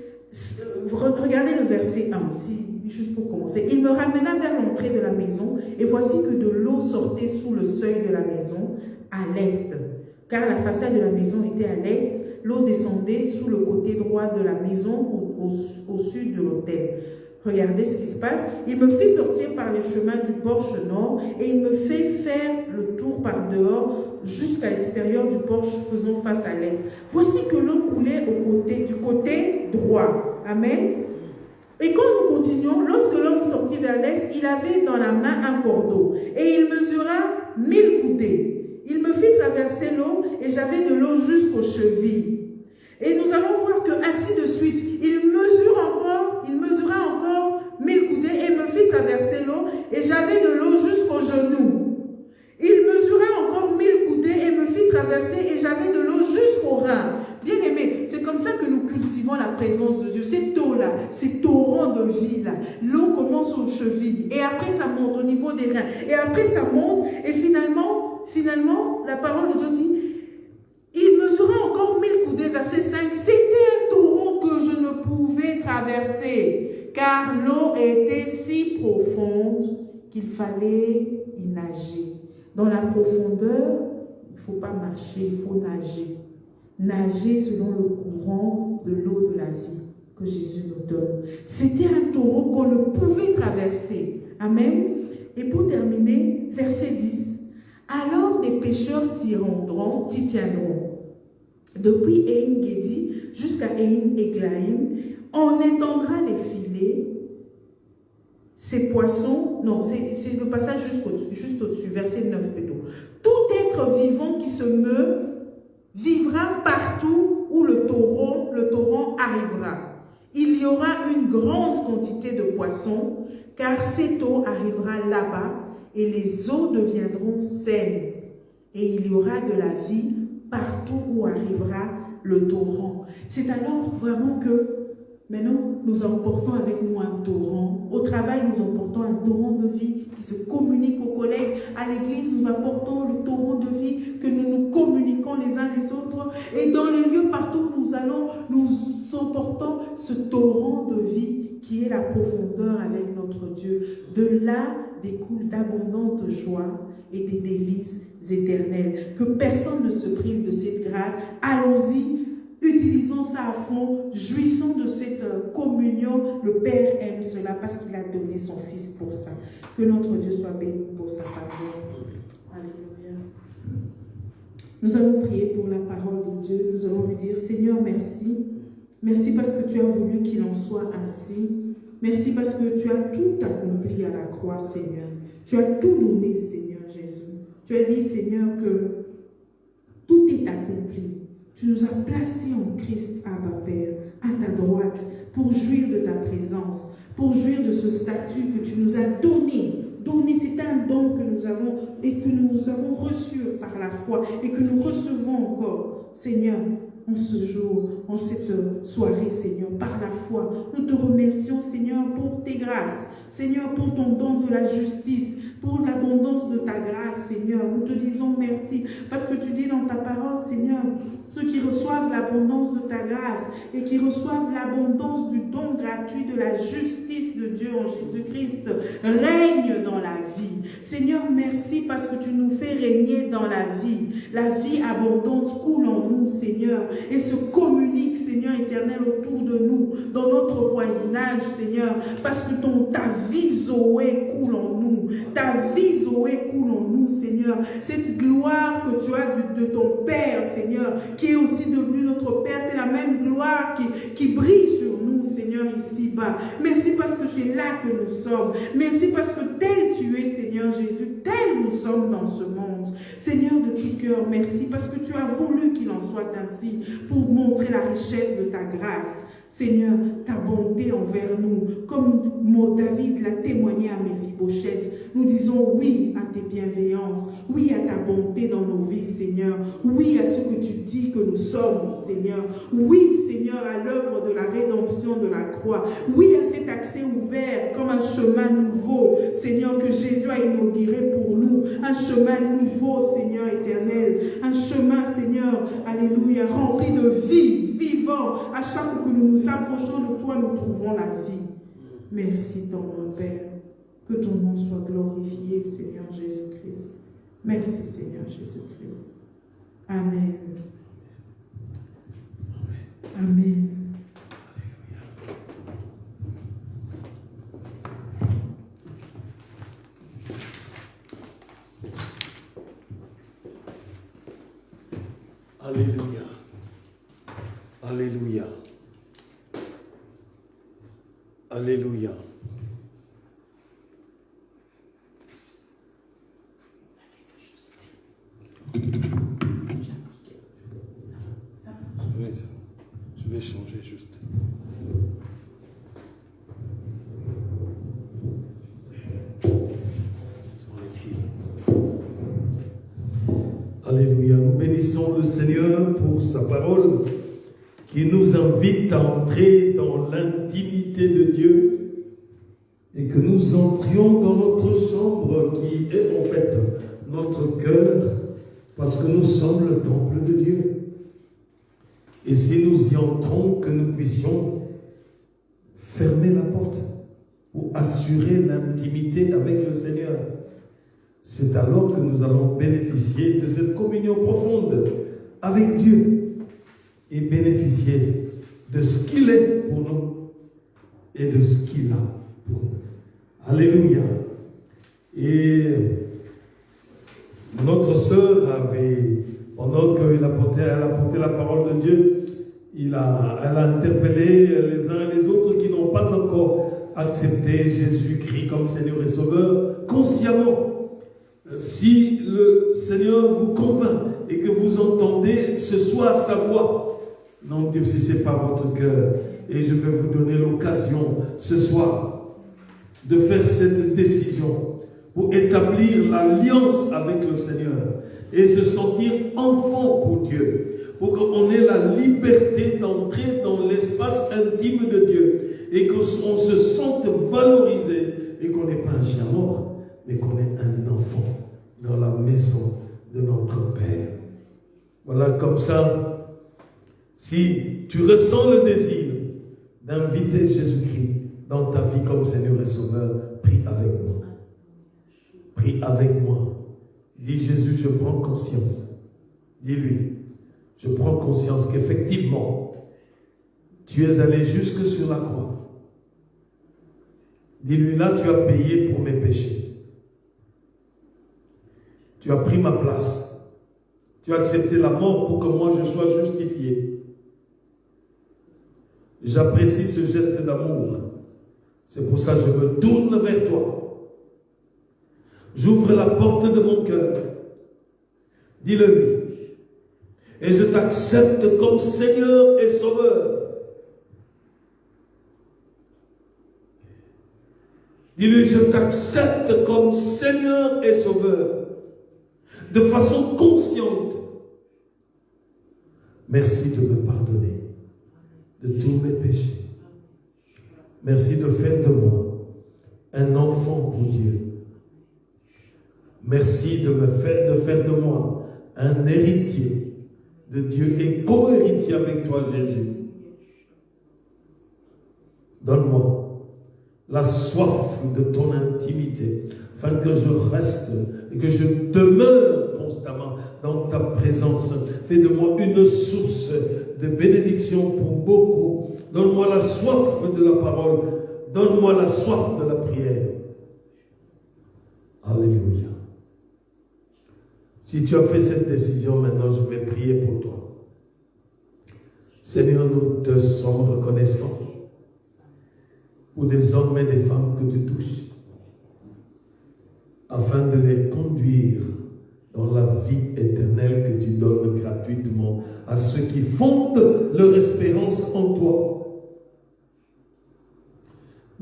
regardez le verset 1 aussi. Juste pour commencer, il me ramena vers l'entrée de la maison, et voici que de l'eau sortait sous le seuil de la maison, à l'est. Car la façade de la maison était à l'est, l'eau descendait sous le côté droit de la maison, au sud de l'autel. Regardez ce qui se passe. Il me fit sortir par le chemin du porche nord, et il me fait faire le tour par dehors, jusqu'à l'extérieur du porche faisant face à l'est. Voici que l'eau coulait du côté droit. Amen. Et quand nous continuons, lorsque l'homme sortit vers l'est, il avait dans la main un cordeau, et il mesura 1000 coudées. Il me fit traverser l'eau, et j'avais de l'eau jusqu'aux chevilles. Et nous allons voir que ainsi de suite, il mesura encore 1000 coudées, et me fit traverser l'eau, et j'avais de l'eau jusqu'aux genoux. Il mesura encore 1000 coudées, et me fit traverser, et j'avais de l'eau jusqu'aux reins. Bien aimé, c'est comme ça que nous cultivons la présence de Dieu. Cette eau-là, ces torrents de vie là, l'eau commence aux chevilles et après ça monte au niveau des reins et après ça monte et finalement, la parole de Dieu dit, il mesura encore 1000 coudées, verset 5, c'était un torrent que je ne pouvais traverser car l'eau était si profonde qu'il fallait y nager. Dans la profondeur, il ne faut pas marcher, il faut nager. Nager selon le courant de l'eau de la vie que Jésus nous donne. C'était un torrent qu'on ne pouvait traverser. Amen. Et pour terminer, verset 10. Alors des pêcheurs s'y tiendront. Depuis Ein-Gedi jusqu'à Ein-Eglaïm, on étendra les filets. Ces poissons, non, c'est le passage juste au-dessus, verset 9 plutôt. Tout être vivant qui se meut vivra partout où le torrent arrivera. Il y aura une grande quantité de poissons, car cette eau arrivera là-bas et les eaux deviendront saines. Et il y aura de la vie partout où arrivera le torrent. C'est alors vraiment que maintenant nous emportons avec nous un torrent. Au travail, nous emportons un torrent de vie qui se communique aux collègues. À l'église, nous apportons le torrent de vie que nous communiquons les uns les autres. Et dans les lieux partout où nous allons, nous emportons ce torrent de vie qui est la profondeur avec notre Dieu. De là découle d'abondantes joies et des délices éternelles. Que personne ne se prive de cette grâce. Allons-y. Utilisons ça à fond, jouissons de cette communion. Le Père aime cela parce qu'il a donné son Fils pour ça. Que notre Dieu soit béni pour sa faveur. Alléluia. Nous allons prier pour la parole de Dieu. Nous allons lui dire, Seigneur, merci. Merci parce que tu as voulu qu'il en soit ainsi. Merci parce que tu as tout accompli à la croix, Seigneur. Tu as tout donné, Seigneur Jésus. Tu as dit, Seigneur, que tout est accompli. Tu nous as placés en Christ, Abba Père, à ta droite, pour jouir de ta présence, pour jouir de ce statut que tu nous as donné. C'est un don que nous avons et que nous avons reçu par la foi et que nous recevons encore, Seigneur, en ce jour, en cette soirée, Seigneur, par la foi. Nous te remercions, Seigneur, pour tes grâces, Seigneur, pour ton don de la justice, pour l'abondance de ta grâce, Seigneur. Nous te disons merci parce que tu dis dans ta parole, Seigneur, ceux qui reçoivent l'abondance de ta grâce et qui reçoivent l'abondance du don gratuit de la justice de Dieu en Jésus-Christ règnent dans la vie. Seigneur, merci parce que tu nous fais régner dans la vie. La vie abondante coule en nous, Seigneur, et se communique, Seigneur éternel, autour de nous, dans notre voisinage, Seigneur, parce que ta vie Zoé coule en nous. Ta vie Zoé coule en nous, Seigneur. Cette gloire que tu as de ton Père, Seigneur, qui est aussi devenu notre Père, c'est la même gloire qui brille sur nous, Seigneur, ici-bas. Merci parce que c'est là que nous sommes. Merci parce que tel tu es, Seigneur Jésus, tel nous sommes dans ce monde. Seigneur de tout cœur, merci parce que tu as voulu qu'il en soit ainsi pour montrer la richesse de ta grâce. Seigneur, ta bonté envers nous, comme David l'a témoigné à Méphibosheth. Nous disons oui à tes bienveillances, oui à ta bonté dans nos vies, Seigneur. Oui à ce que tu dis que nous sommes, Seigneur. Oui, Seigneur, à l'œuvre de la rédemption de la croix. Oui à cet accès ouvert comme un chemin nouveau, Seigneur, que Jésus a inauguré pour nous. Un chemin nouveau, Seigneur éternel. Un chemin, Seigneur, alléluia, rempli de vie, vivant. À chaque fois que nous nous approchons de toi, nous trouvons la vie. Merci, ton Père. Que ton nom soit glorifié, Seigneur Jésus-Christ. Merci, Seigneur Jésus-Christ. Amen. Amen. Alléluia. Alléluia. Alléluia. Oui, je vais changer juste. Alléluia. Nous bénissons le Seigneur pour sa parole qui nous invite à entrer dans l'intimité de Dieu et que nous entrions dans notre chambre qui est en fait notre cœur parce que nous sommes le temple de Dieu. Et si nous y entrons, que nous puissions fermer la porte pour assurer l'intimité avec le Seigneur. C'est alors que nous allons bénéficier de cette communion profonde avec Dieu et bénéficier de ce qu'il est pour nous et de ce qu'il a pour nous. Alléluia. Et notre sœur avait, pendant qu'elle a porté la parole de Dieu, elle a interpellé les uns et les autres qui n'ont pas encore accepté Jésus-Christ comme Seigneur et Sauveur consciemment. Si le Seigneur vous convainc et que vous entendez ce soir sa voix, n'endurcissez pas votre cœur. Et je vais vous donner l'occasion ce soir de faire cette décision pour établir l'alliance avec le Seigneur et se sentir enfant pour Dieu, pour qu'on ait la liberté d'entrer dans l'espace intime de Dieu et qu'on se sente valorisé et qu'on n'est pas un chien mort, mais qu'on est un enfant dans la maison de notre Père. Voilà, comme ça, si tu ressens le désir d'inviter Jésus-Christ dans ta vie comme Seigneur et Sauveur, prie avec moi. Prie avec moi. Dis Jésus, je prends conscience. Dis-lui, je prends conscience qu'effectivement, tu es allé jusque sur la croix. Dis-lui, là, tu as payé pour mes péchés. Tu as pris ma place. Tu as accepté la mort pour que moi je sois justifié. J'apprécie ce geste d'amour. C'est pour ça que je me tourne vers toi. J'ouvre la porte de mon cœur. Dis-le-lui. Et je t'accepte comme Seigneur et Sauveur. Dis-lui, je t'accepte comme Seigneur et Sauveur. De façon consciente. Merci de me pardonner de tous mes péchés. Merci de faire de moi un enfant pour Dieu. Merci de faire de moi un héritier de Dieu et co-héritier avec toi, Jésus. Donne-moi la soif de ton intimité, afin que je reste et que je demeure constamment dans ta présence. Fais de moi une source de bénédiction pour beaucoup. Donne-moi la soif de la parole. Donne-moi la soif de la prière. Alléluia. Si tu as fait cette décision, maintenant je vais prier pour toi. Seigneur, nous te sommes reconnaissants pour des hommes et des femmes que tu touches, afin de les conduire dans la vie éternelle que tu donnes gratuitement à ceux qui fondent leur espérance en toi.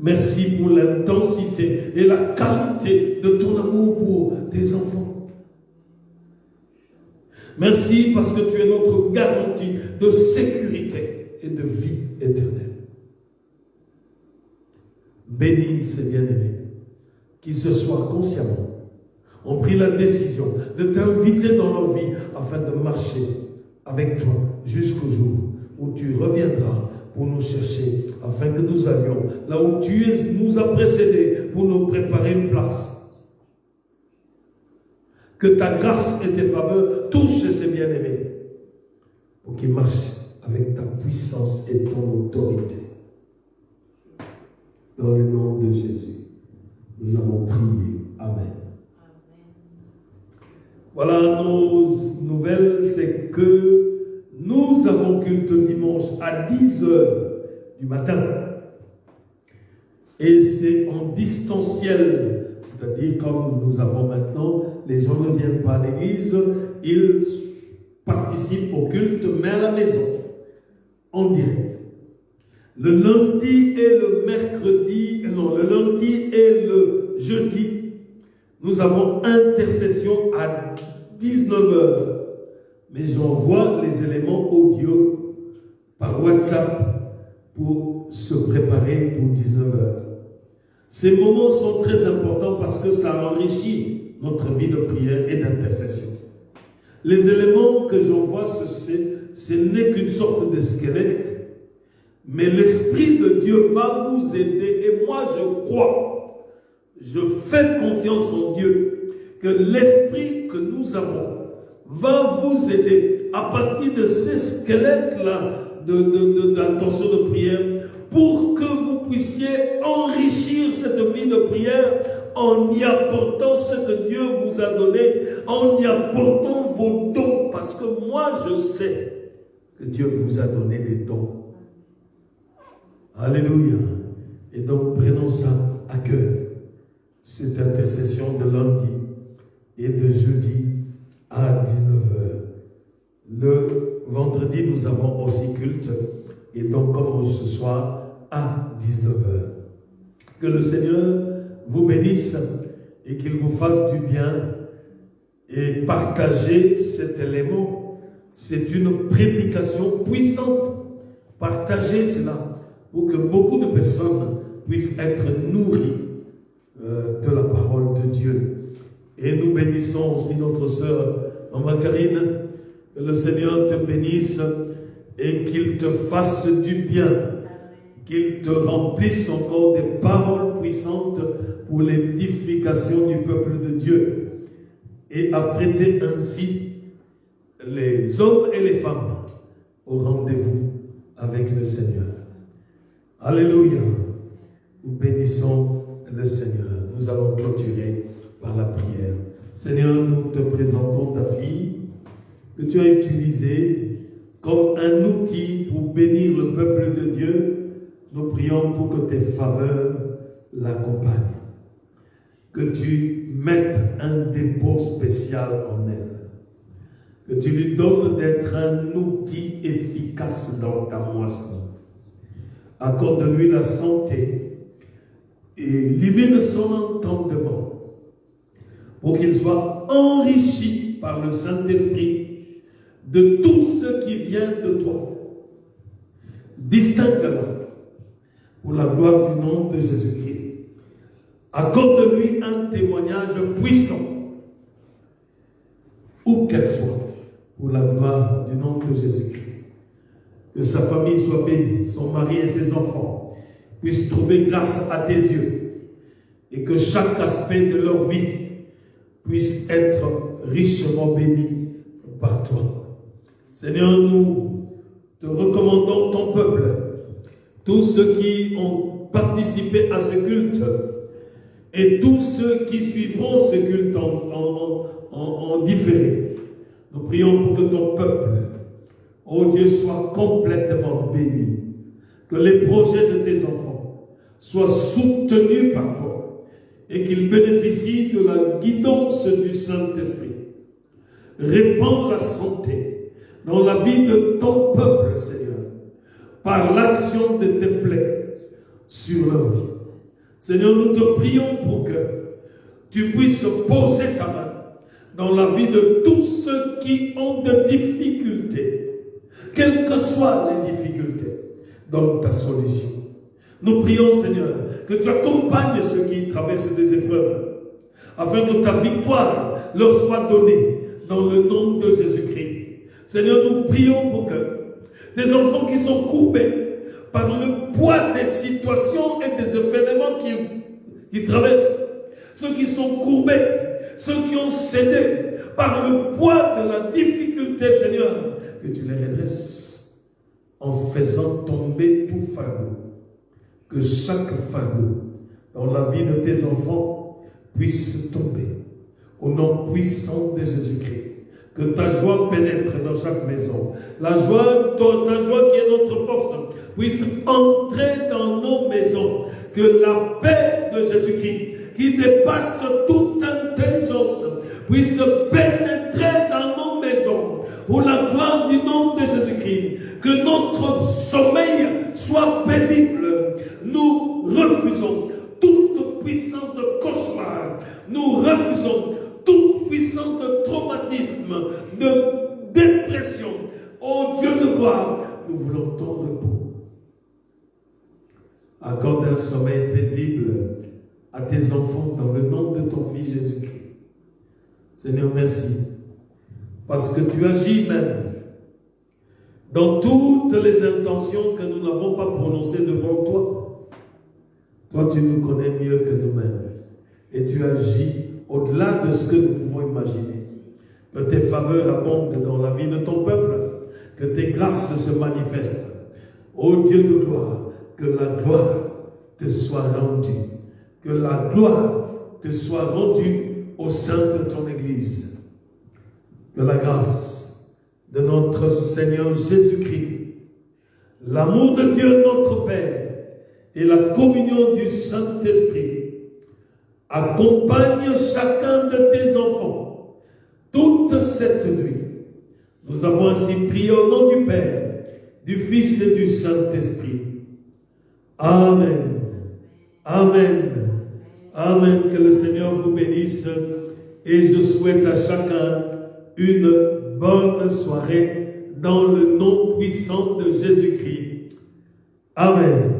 Merci pour l'intensité et la qualité de ton amour pour tes enfants. Merci parce que tu es notre garantie de sécurité et de vie éternelle. Bénis ces bien-aimés qui ce soir consciemment ont pris la décision de t'inviter dans leur vie afin de marcher avec toi jusqu'au jour où tu reviendras pour nous chercher, afin que nous allions là où tu nous as précédés pour nous préparer une place. Que ta grâce et tes faveurs touchent ces bien-aimés pour qu'ils marchent avec ta puissance et ton autorité. Dans le nom de Jésus, nous avons prié. Amen. Voilà nos nouvelles, c'est que nous avons culte dimanche à 10h du matin. Et c'est en distanciel, c'est-à-dire comme nous avons maintenant, les gens ne viennent pas à l'église, ils participent au culte, mais à la maison, en direct. Le lundi et le mercredi, non, le lundi et le jeudi, nous avons intercession à 19h. Mais j'envoie les éléments audio par WhatsApp pour se préparer pour 19h. Ces moments sont très importants parce que ça enrichit notre vie de prière et d'intercession. Les éléments que j'envoie, ce n'est qu'une sorte de squelette, mais l'Esprit de Dieu va vous aider. Et moi, je crois, je fais confiance en Dieu, que l'Esprit que nous avons va vous aider à partir de ces squelettes-là d'intention de prière pour que vous puissiez enrichir cette vie de prière en y apportant ce que Dieu vous a donné, en y apportant vos dons, parce que moi je sais que Dieu vous a donné des dons. Alléluia. Et donc prenons ça à cœur, cette intercession de lundi et de jeudi à 19h. Le vendredi, nous avons aussi culte, et donc comme ce soir, à 19h. Que le Seigneur vous bénisse et qu'il vous fasse du bien et partager cet élément. C'est une prédication puissante. Partagez cela pour que beaucoup de personnes puissent être nourries de la parole de Dieu. Et nous bénissons aussi notre sœur Maman Karine. Que le Seigneur te bénisse et qu'il te fasse du bien. Qu'il te remplisse encore des paroles puissantes pour l'édification du peuple de Dieu. Et à prêter ainsi les hommes et les femmes au rendez-vous avec le Seigneur. Alléluia. Nous bénissons le Seigneur. Nous allons clôturer par la prière. Seigneur, nous te présentons ta fille que tu as utilisée comme un outil pour bénir le peuple de Dieu. Nous prions pour que tes faveurs l'accompagnent. Que tu mettes un dépôt spécial en elle. Que tu lui donnes d'être un outil efficace dans ta moisson. Accorde-lui la santé et illumine son entendement pour qu'il soit enrichi par le Saint-Esprit de tout ce qui vient de toi. Distingue-le pour la gloire du nom de Jésus-Christ. Accorde-lui un témoignage puissant, où qu'elle soit, pour la gloire du nom de Jésus-Christ. Que sa famille soit bénie, son mari et ses enfants puissent trouver grâce à tes yeux, et que chaque aspect de leur vie puisse être richement béni par toi. Seigneur, nous te recommandons ton peuple, tous ceux qui ont participé à ce culte et tous ceux qui suivront ce culte en différé. Nous prions pour que ton peuple, ô Dieu, soit complètement béni. Que les projets de tes enfants soient soutenus par toi et qu'ils bénéficient de la guidance du Saint-Esprit. Répands la santé dans la vie de ton peuple, Seigneur, par l'action de tes plaies sur leur vie. Seigneur, nous te prions pour que tu puisses poser ta main dans la vie de tous ceux qui ont des difficultés, quelles que soient les difficultés, donne ta solution. Nous prions, Seigneur, que tu accompagnes ceux qui traversent des épreuves, afin que ta victoire leur soit donnée dans le nom de Jésus-Christ. Seigneur, nous prions pour que des enfants qui sont courbés par le poids des situations et des événements qui traversent, ceux qui sont courbés, ceux qui ont cédé par le poids de la difficulté, Seigneur, que tu les redresses en faisant tomber tout fardeau. Que chaque fardeau dans la vie de tes enfants puisse tomber au nom puissant de Jésus-Christ. Que ta joie pénètre dans chaque maison. La joie, ta joie qui est notre force, puisse entrer dans nos maisons. Que la paix de Jésus-Christ, qui dépasse toute intelligence, puisse pénétrer dans nos maisons. Pour la gloire du nom de Jésus-Christ. Que notre sommeil soit paisible. Nous refusons toute puissance de cauchemar. Nous refusons toute puissance de traumatisme, de dépression. Ô Dieu de gloire, nous voulons ton repos. Accorde un sommeil paisible à tes enfants dans le nom de ton Fils Jésus-Christ. Seigneur, merci. Parce que tu agis même dans toutes les intentions que nous n'avons pas prononcées devant toi. Toi, tu nous connais mieux que nous-mêmes. Et tu agis au-delà de ce que nous pouvons imaginer. Que tes faveurs abondent dans la vie de ton peuple. Que tes grâces se manifestent. Ô Dieu de gloire, que la gloire te soit rendue. Que la gloire te soit rendue au sein de ton Église. Que la grâce de notre Seigneur Jésus-Christ, l'amour de Dieu notre Père et la communion du Saint-Esprit accompagnent chacun de tes enfants toute cette nuit. Nous avons ainsi prié au nom du Père, du Fils et du Saint-Esprit. Amen. Amen. Amen. Que le Seigneur vous bénisse et je souhaite à chacun une bonne soirée dans le nom puissant de Jésus-Christ. Amen.